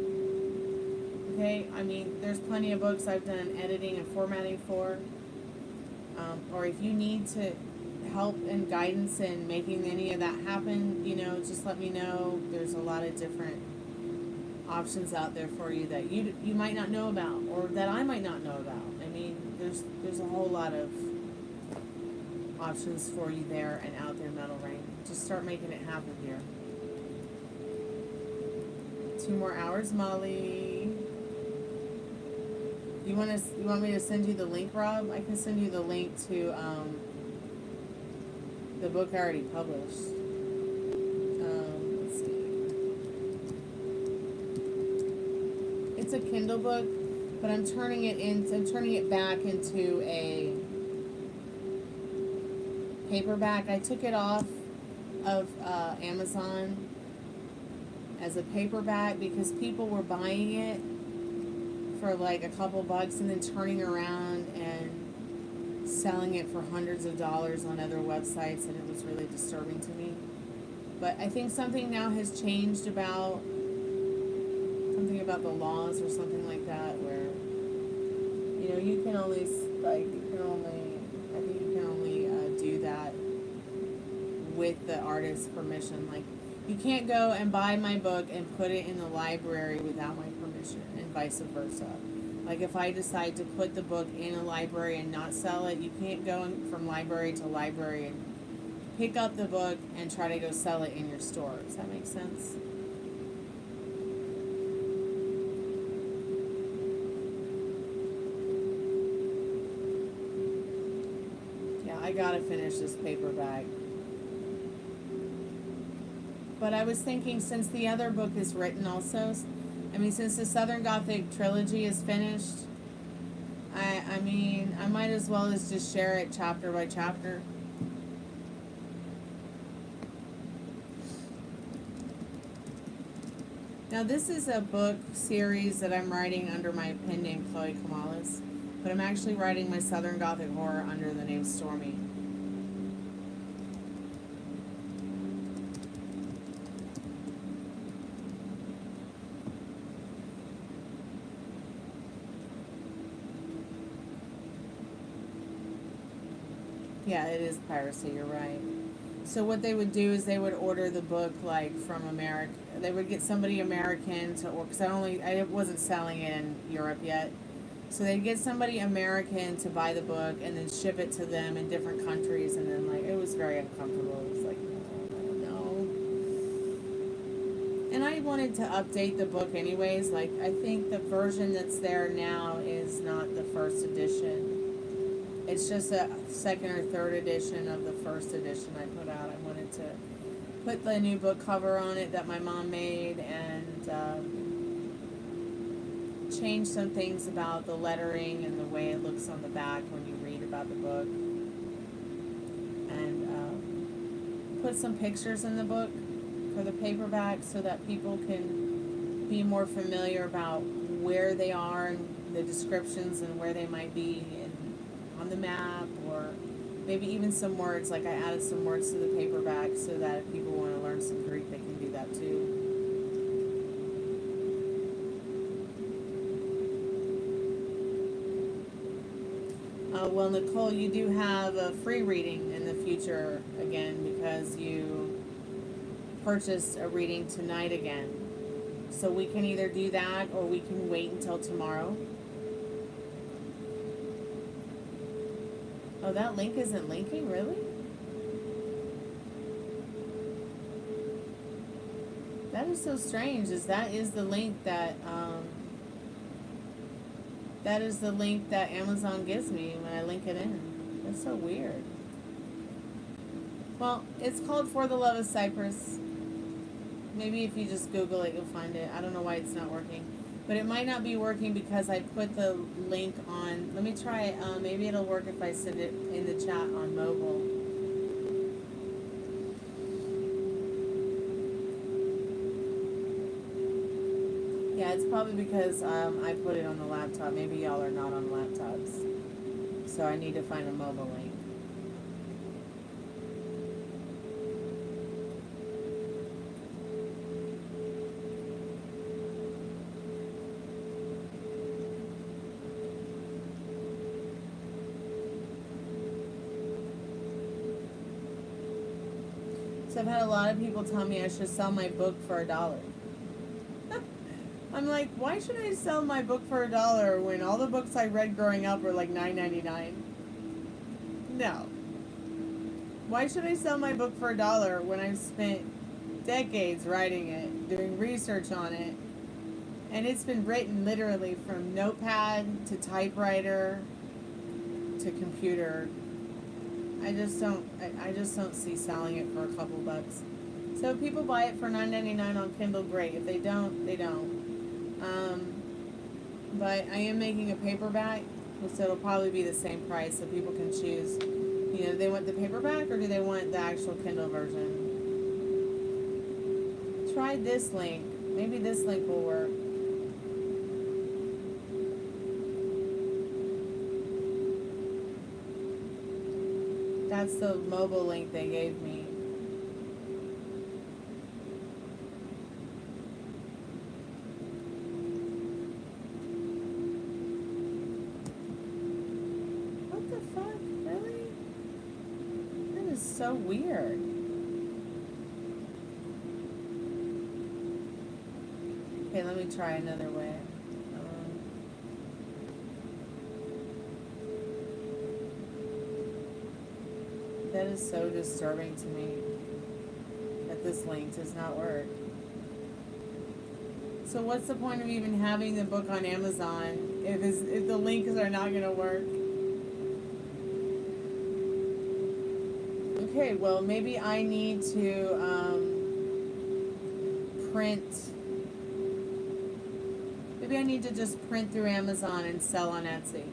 okay, I mean, there's plenty of books I've done editing and formatting for. Or if you need to help and guidance in making any of that happen, you know, just let me know. There's a lot of different options out there for you that you might not know about, or that I might not know about. I mean, there's a whole lot of options for you there and out there, Metal Rain. Just start making it happen here. 2 more hours, Molly. You want me to send you the link, Rob? I can send you the link to the book I already published. Let's see. It's a Kindle book, but I'm turning it back into a paperback. I took it off of Amazon as a paperback because people were buying it for like a couple bucks and then turning around and selling it for hundreds of dollars on other websites, and it was really disturbing to me. But I think something now has changed about something about the laws or something like that, where you know you can only do that with the artist's permission. Like, you can't go and buy my book and put it in the library without my permission, and vice versa. Like, if I decide to put the book in a library and not sell it, you can't go from library to library and pick up the book and try to go sell it in your store. Does that make sense? Yeah, I gotta finish this paperback. But I was thinking, since the other book is written also, I mean, since the Southern Gothic trilogy is finished, I mean, I might as well as just share it chapter by chapter. Now, this is a book series that I'm writing under my pen name, Chloe Kamalas, but I'm actually writing my Southern Gothic horror under the name Stormy. Yeah, it is piracy, you're right. So what they would do is they would order the book, like, from America. They would get somebody American to order, because I wasn't selling it in Europe yet. So they'd get somebody American to buy the book and then ship it to them in different countries, and then, like, it was very uncomfortable. It was like, no. And I wanted to update the book anyways. Like, I think the version that's there now is not the first edition. It's just a second or third edition of the first edition I put out. I wanted to put the new book cover on it that my mom made, and change some things about the lettering and the way it looks on the back when you read about the book. And put some pictures in the book for the paperback so that people can be more familiar about where they are and the descriptions and where they might be on the map, or maybe even some words, like I added some words to the paperback so that if people want to learn some Greek, they can do that too. Well, Nicole, you do have a free reading in the future again because you purchased a reading tonight again. So we can either do that or we can wait until tomorrow. Oh, that link isn't linking, really? That is so strange. That is the link that Amazon gives me when I link it in. That's so weird. Well, it's called For the Love of Cyprus. Maybe if you just Google it, you'll find it. I don't know why it's not working. But it might not be working because I put the link on. Let me try it. Maybe it'll work if I send it in the chat on mobile. Yeah, it's probably because I put it on the laptop. Maybe y'all are not on laptops. So I need to find a mobile link. So I've had a lot of people tell me I should sell my book for $1. I'm like, why should I sell my book for $1 when all the books I read growing up were like $9.99? No. Why should I sell my book for $1 when I've spent decades writing it, doing research on it, and it's been written literally from notepad to typewriter to computer. I just don't see selling it for a couple bucks. So if people buy it for $9.99 on Kindle, great. If they don't, they don't. But I am making a paperback, so it'll probably be the same price, so people can choose. You know, do they want the paperback or do they want the actual Kindle version? Try this link. Maybe this link will work. That's the mobile link they gave me. What the fuck? Really? That is so weird. Okay, let me try another way. That is so disturbing to me that this link does not work. So what's the point of even having the book on Amazon if the links are not going to work? Okay, well maybe I need to print. Maybe I need to just print through Amazon and sell on Etsy.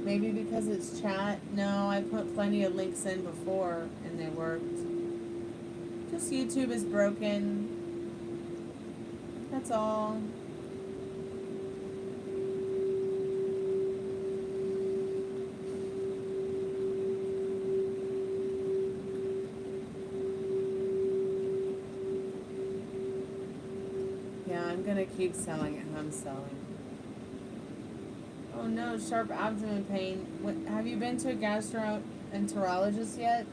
Maybe because it's chat? No, I put plenty of links in before and they worked. Just YouTube is broken. That's all. Yeah, I'm gonna keep selling it. I'm selling. Oh no, sharp abdomen pain. What, have you been to a gastroenterologist yet?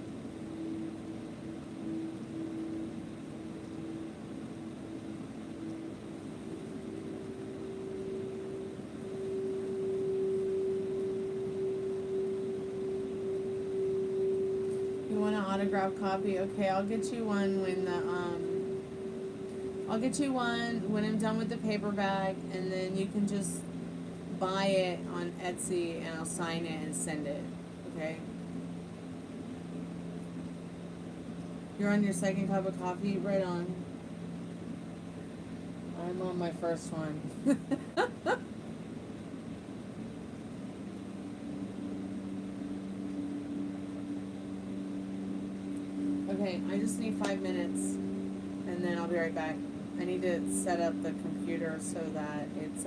You want an autographed copy? Okay, I'll get you one when I'll get you one when I'm done with the paperback, and then you can just buy it on Etsy and I'll sign it and send it. Okay? You're on your second cup of coffee? Right on. I'm on my first one. Okay, I just need 5 minutes and then I'll be right back. I need to set up the computer so that it's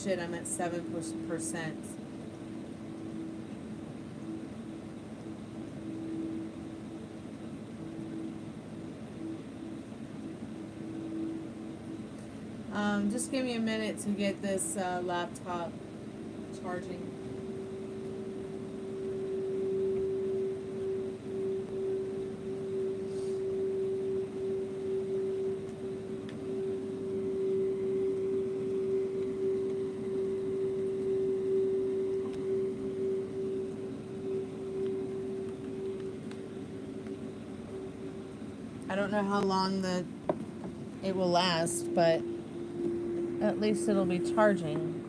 shit, I'm at 7%. Just give me a minute to get this laptop charging. I don't know how long it will last, but at least it'll be charging.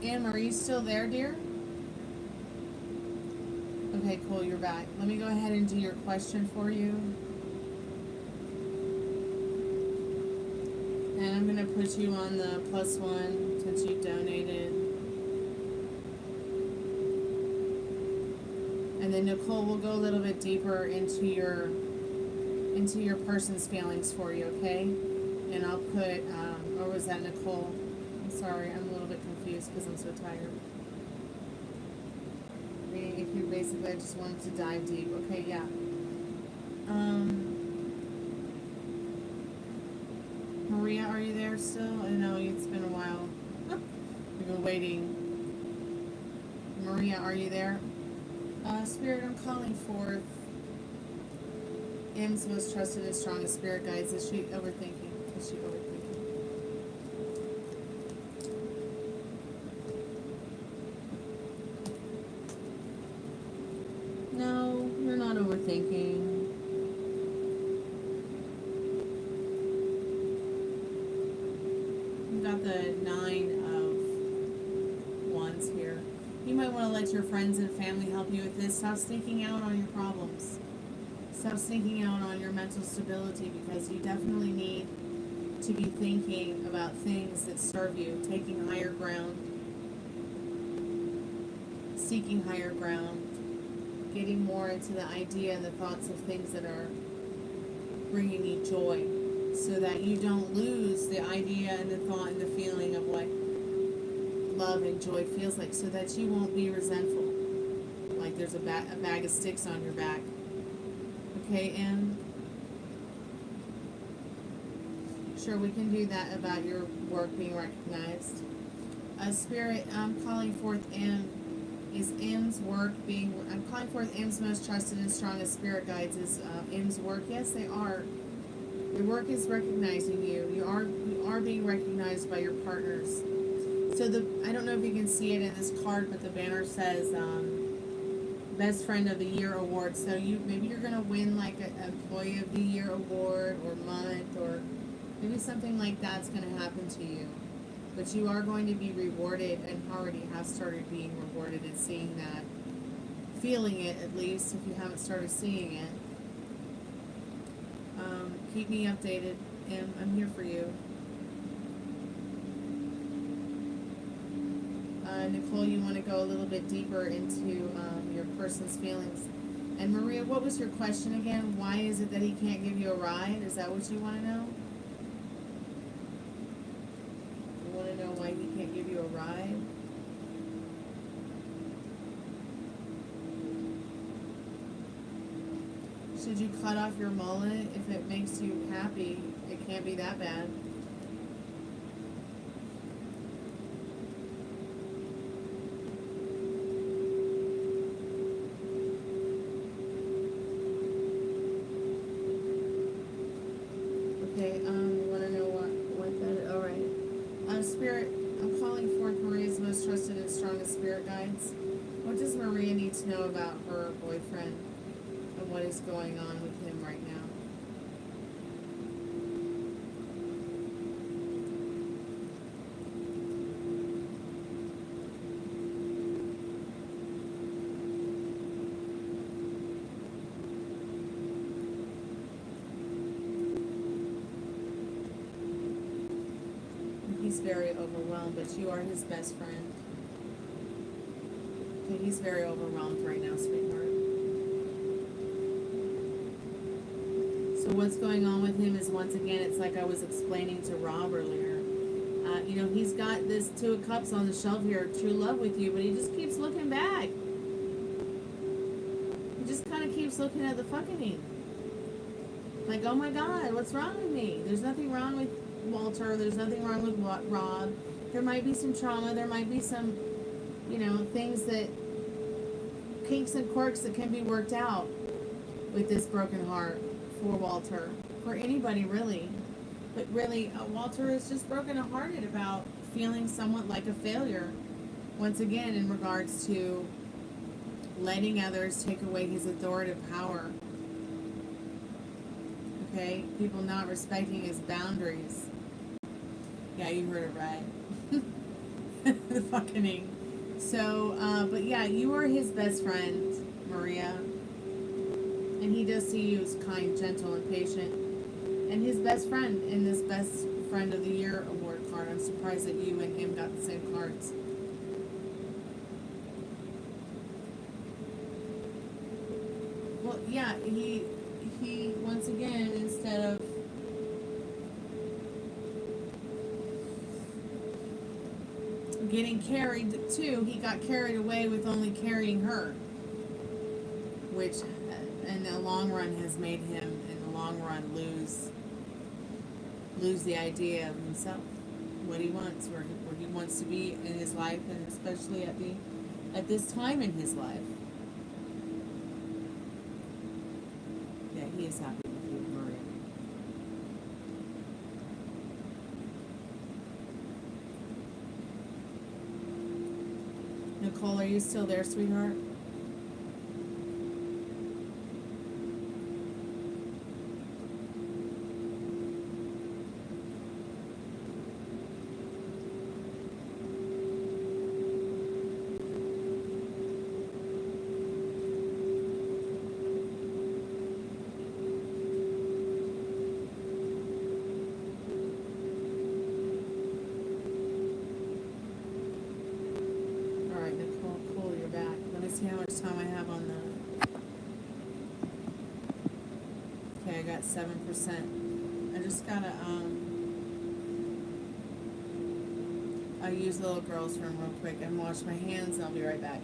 Anne Marie, still there, dear? Okay, cool, you're back. Let me go ahead and do your question for you. And I'm going to put you on the +1 since you donated. And then Nicole will go a little bit deeper into your person's feelings for you, okay? And I'll put, or was that Nicole? I'm sorry, I'm a little bit confused because I'm so tired. If you basically, I just wanted to dive deep. Okay, yeah. Maria, are you there still? I know it's been a while. We've been waiting. Maria, are you there? Spirit, I'm calling forth M's most trusted and strongest spirit guides. Is she overthinking? Is she overthinking? No, you're not overthinking. You got the 9 of Wands here. You might want to let your friends and family help you with this. Stop sneaking out on your problems. Stop sneaking out on your mental stability, because you definitely need to be thinking about things that serve you, taking higher ground, seeking higher ground, getting more into the idea and the thoughts of things that are bringing you joy, so that you don't lose the idea and the thought and the feeling of what love and joy feels like, so that you won't be resentful, like there's a bag of sticks on your back. Okay, Em? Sure, we can do that about your work being recognized. Spirit, I'm calling forth Em. Is M's work being, I'm calling forth M's most trusted and strongest spirit guides. Is M's work? Yes, they are. Your work is recognizing you. You are being recognized by your partners. So I don't know if you can see it in this card, but the banner says Best Friend of the Year award. So maybe you're gonna win like an Employee of the Year award or month, or maybe something like that's gonna happen to you. But you are going to be rewarded, and already have started being rewarded and seeing that, feeling it at least if you haven't started seeing it. Keep me updated, and I'm here for you. Nicole, you want to go a little bit deeper into your person's feelings. And Maria, what was your question again? Why is it that he can't give you a ride? Is that what you want to know? You want to know why he can't give you a ride? Should you cut off your mullet if it makes you happy? It can't be that bad. Okay, you want to know what that, all right. Spirit, I'm calling forth Maria's most trusted and strongest spirit guides. What does Maria need to know about her boyfriend and what is going on with him right now? He's very overwhelmed, but you are his best friend. Okay, he's very overwhelmed right now, sweetheart. So what's going on with him is, once again, it's like I was explaining to Rob earlier. He's got this Two of Cups on the shelf here, true love with you, but he just keeps looking back. He just kind of keeps looking at the fucking. Like, oh my God, what's wrong with me? There's nothing wrong with Walter. There's nothing wrong with Rob. There might be some trauma. There might be some, things that, kinks and quirks that can be worked out with this broken heart for Walter. For anybody, really. But really, Walter is just broken-hearted about feeling somewhat like a failure. Once again, in regards to letting others take away his authoritative power. Okay? People not respecting his boundaries. Yeah, you heard it right. The fucking. So, but yeah, you are his best friend, Maria. And he does see you as kind, gentle, and patient. And his best friend in this Best Friend of the Year award card. I'm surprised that you and him got the same cards. Well, yeah, he once again, instead of getting carried too, he got carried away with only carrying her, which in the long run has made him in the long run lose the idea of himself, what he wants, where he wants to be in his life, and especially at this time in his life. Yeah, he is happy with you, Maria. Nicole, are you still there, sweetheart? See how much time I have on the. Okay, I got 7%. I just gotta I'll use the little girl's room real quick and wash my hands, and I'll be right back.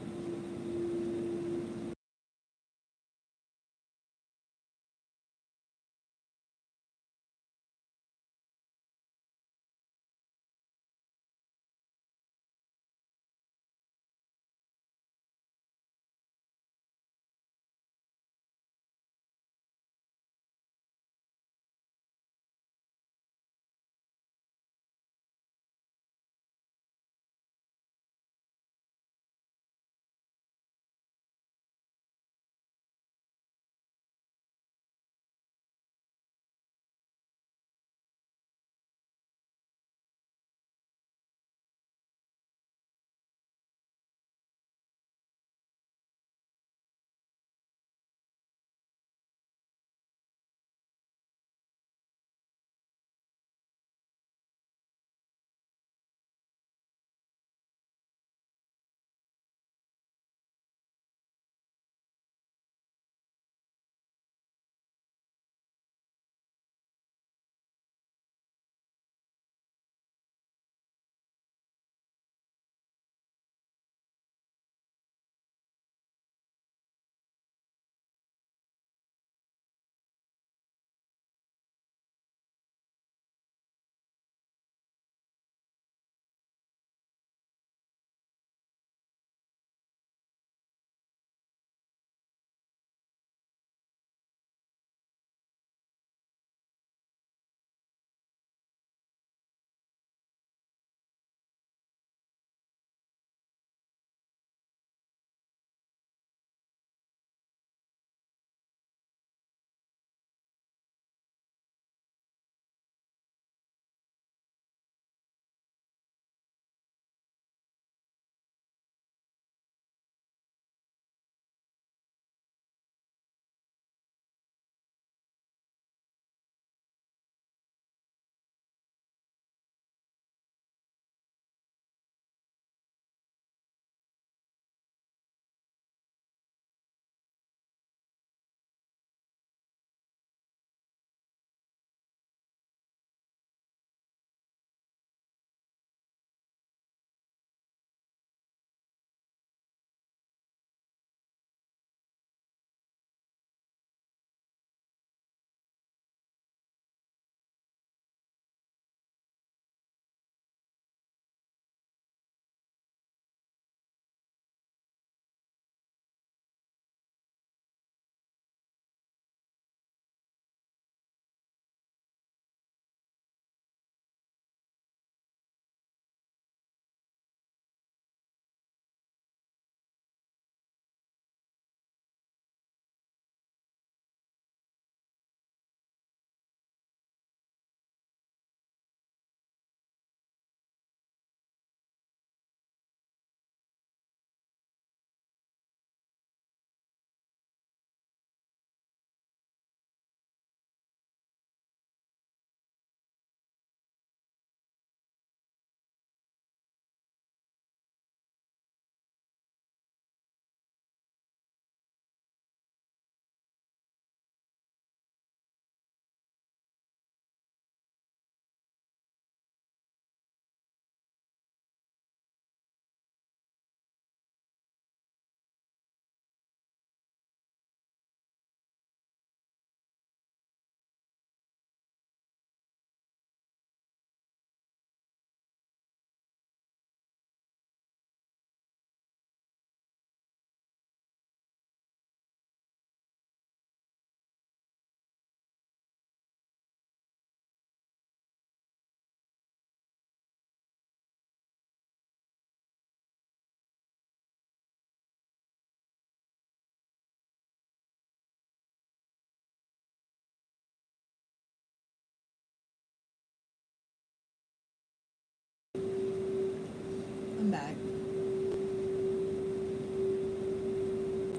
back.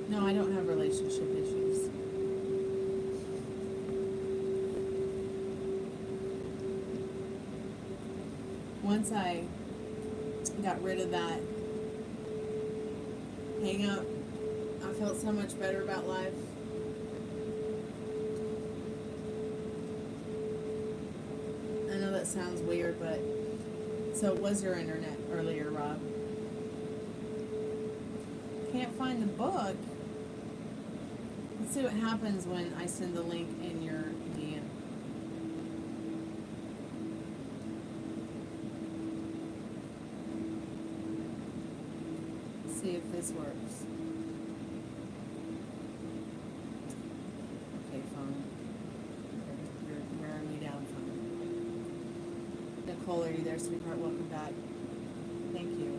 No, I don't have relationship issues. Once I got rid of that hang up, I felt so much better about life. I know that sounds weird, but so it was your internet earlier, Rob. Can't find the book. Let's see what happens when I send the link in your DM. See if this works. Okay, fine. You're wearing me down, fine. Nicole, are you there, sweetheart? Welcome back. Thank you.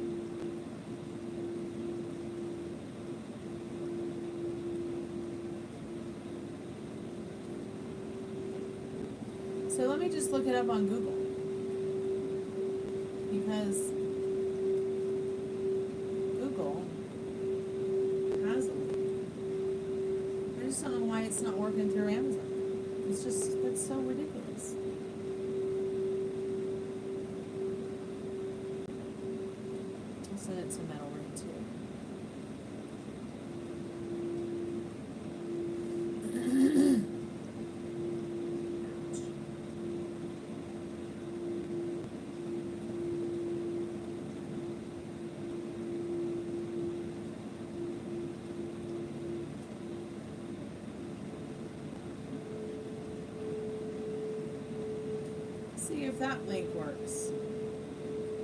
So let me just look it up on Google. Because Google has a link. I just don't know why it's not working through Amazon. It's just, that's so ridiculous. I'll send it to Metal Ring too. See if that link works.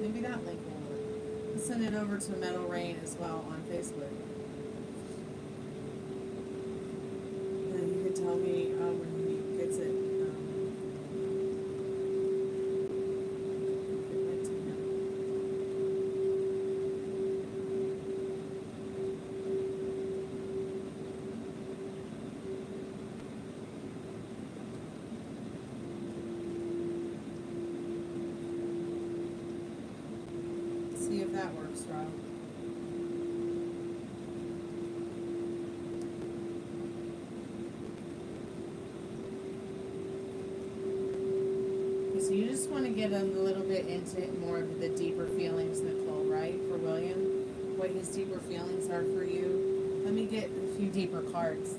Maybe that link will work. I'll send it over to Metal Rain as well on Facebook. And you can tell me when he gets it. Get back to him. See if that works, Rob. So you just want to get a little bit into more of the deeper feelings, Nicole, right? For William, what his deeper feelings are for you. Let me get a few deeper cards.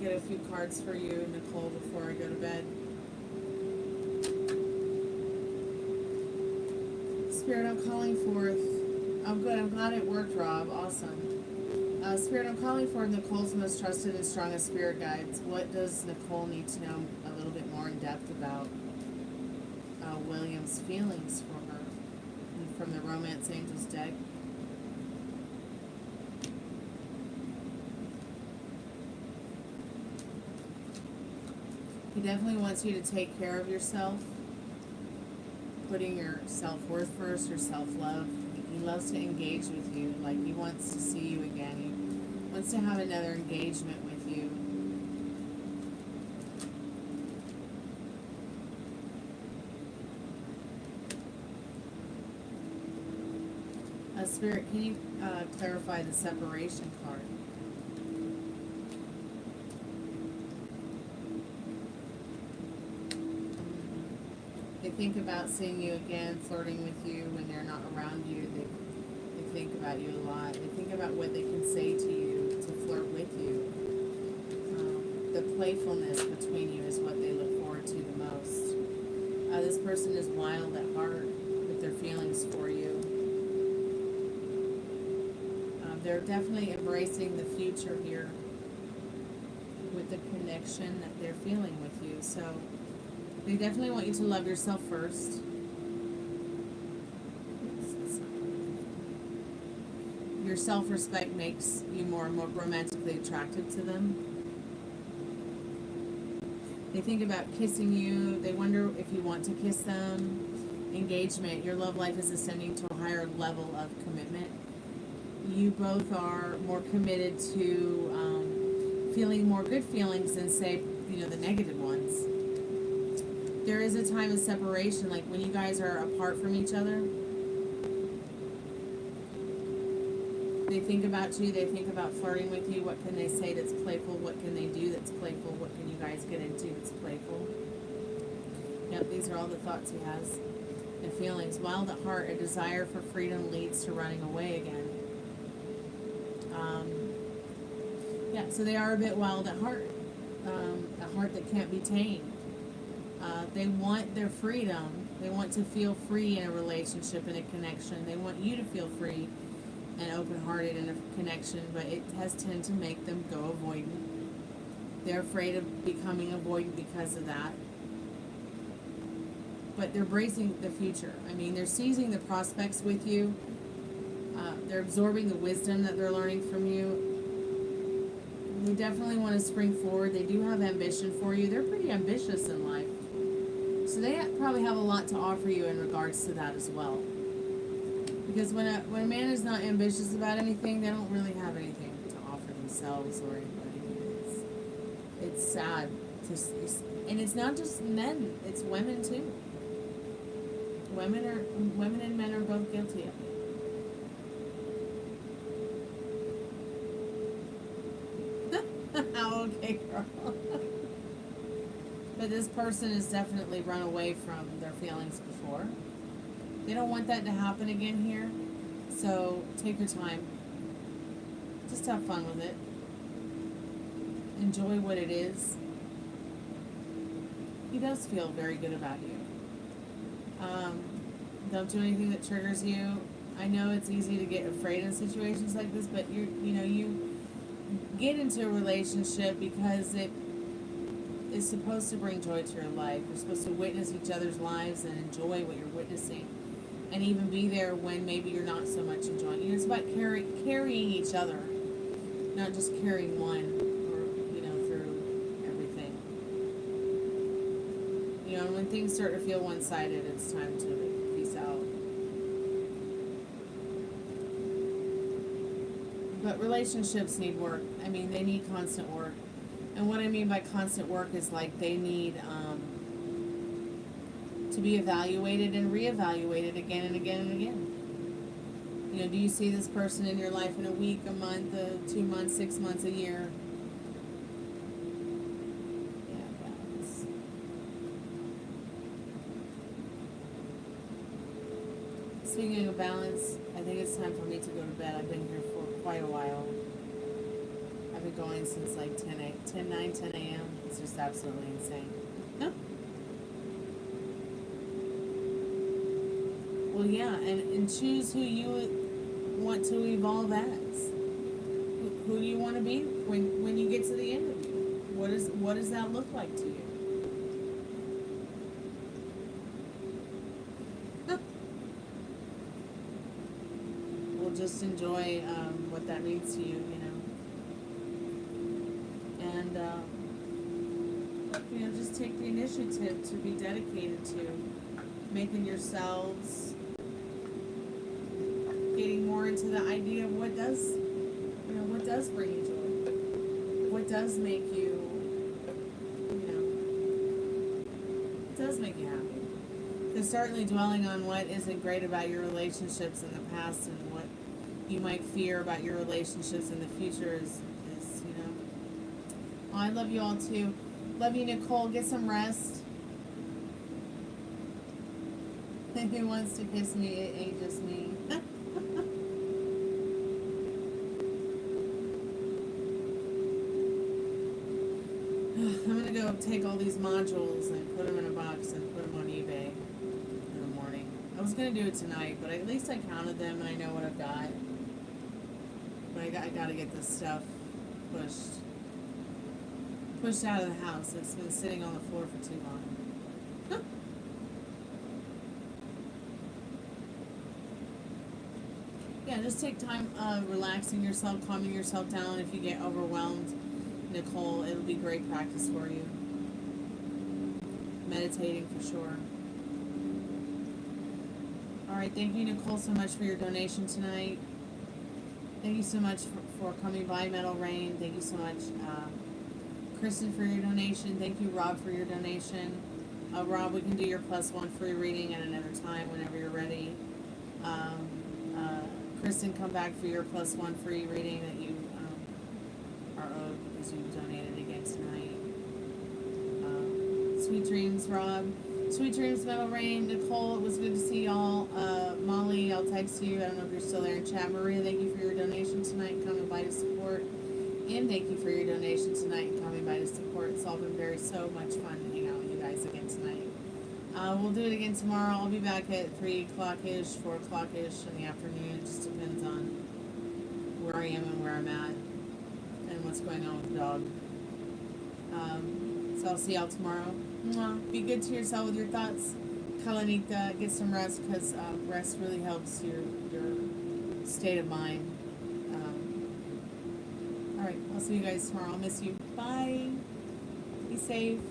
Get a few cards for you, Nicole, before I go to bed. Spirit, I'm calling forth. Oh, good. I'm glad it worked, Rob. Awesome. Spirit, I'm calling forth Nicole's most trusted and strongest spirit guides. What does Nicole need to know a little bit more in depth about William's feelings for her? And from the Romance Angels deck. He definitely wants you to take care of yourself, putting your self-worth first, your self-love. He loves to engage with you, like he wants to see you again. He wants to have another engagement with you. Spirit, can you clarify the separation card? They think about seeing you again, flirting with you when they're not around you. They think about you a lot. They think about what they can say to you to flirt with you. The playfulness between you is what they look forward to the most. This person is wild at heart with their feelings for you. They're definitely embracing the future here with the connection that they're feeling with you. So they definitely want you to love yourself first. Your self-respect makes you more romantically attractive to them. They think about kissing you. They wonder if you want to kiss them. Engagement. Your love life is ascending to a higher level of commitment. You both are more committed to feeling more good feelings than, say, the negative ones. There is a time of separation, like when you guys are apart from each other. They think about you, they think about flirting with you. What can they say that's playful? What can they do that's playful? What can you guys get into that's playful? Yep, these are all the thoughts he has and feelings. Wild at heart, a desire for freedom leads to running away again. Yeah, so they are a bit wild at heart. A heart that can't be tamed. They want their freedom. They want to feel free in a relationship, in a connection. They want you to feel free and open-hearted in a connection, but it has tended to make them go avoidant. They're afraid of becoming avoidant because of that. But they're bracing the future. I mean, they're seizing the prospects with you. They're absorbing the wisdom that they're learning from you. They definitely want to spring forward. They do have ambition for you. They're pretty ambitious in life. So they probably have a lot to offer you in regards to that as well. Because when a man is not ambitious about anything, they don't really have anything to offer themselves or anybody. It's sad to see. And it's not just men, it's women too. Women and men are both guilty of it. Okay, girl. But this person has definitely run away from their feelings before. They don't want that to happen again here. So take your time. Just have fun with it. Enjoy what it is. He does feel very good about you. Don't do anything that triggers you. I know it's easy to get afraid in situations like this, but you get into a relationship because it is supposed to bring joy to your life. You're supposed to witness each other's lives and enjoy what you're witnessing, and even be there when maybe you're not so much enjoying. It's about carrying each other, not just carrying one, or through everything. And when things start to feel one-sided, it's time to peace out. But relationships need work. I mean, they need constant work. And what I mean by constant work is like they need to be evaluated and reevaluated again and again and again. Do you see this person in your life in a week, a month, 2 months, 6 months, a year? Yeah, balance. Speaking of balance, I think it's time for me to go to bed. I've been here for quite a while. I've been going since like 10 a.m. It's just absolutely insane. Huh? Well, yeah, and choose who you want to evolve as. Who do you want to be when you get to the end of you? What does that look like to you? Well, just enjoy what that means to you, and just take the initiative to be dedicated to making yourselves, getting more into the idea of what does bring you joy, what does make you, what does make you happy. Because certainly dwelling on what isn't great about your relationships in the past and what you might fear about your relationships in the future is oh, I love you all too. Love you, Nicole. Get some rest. Who wants to kiss me? It ain't just me. I'm gonna go take all these modules and put them in a box and put them on eBay in the morning. I was gonna do it tonight, but at least I counted them and I know what I've got. But I gotta get this stuff pushed out of the house. It's been sitting on the floor for too long. Yeah, just take time relaxing yourself, calming yourself down. If you get overwhelmed, Nicole, it'll be great practice for you. Meditating for sure. All right, thank you, Nicole, so much for your donation tonight. Thank you so much for coming by, Metal Rain. Thank you so much, Kristen, for your donation. Thank you, Rob, for your donation. Rob, we can do your +1 free reading at another time whenever you're ready. Kristen, come back for your +1 free reading that you are owed because you donated again tonight. Sweet dreams, Rob. Sweet dreams, Metal Rain. Nicole, it was good to see y'all. Molly, I'll text you. I don't know if you're still there in chat. Maria, thank you for your donation tonight, coming by to support. And thank you for your donation tonight and coming by to support. It's all been so much fun to hang out with you guys again tonight. We'll do it again tomorrow. I'll be back at 3 o'clock-ish, 4 o'clock-ish in the afternoon. It just depends on where I am and where I'm at and what's going on with the dog. So I'll see y'all tomorrow. Mwah. Be good to yourself with your thoughts. Kalanita, get some rest because rest really helps your state of mind. All right, I'll see you guys tomorrow. I'll miss you. Bye. Be safe.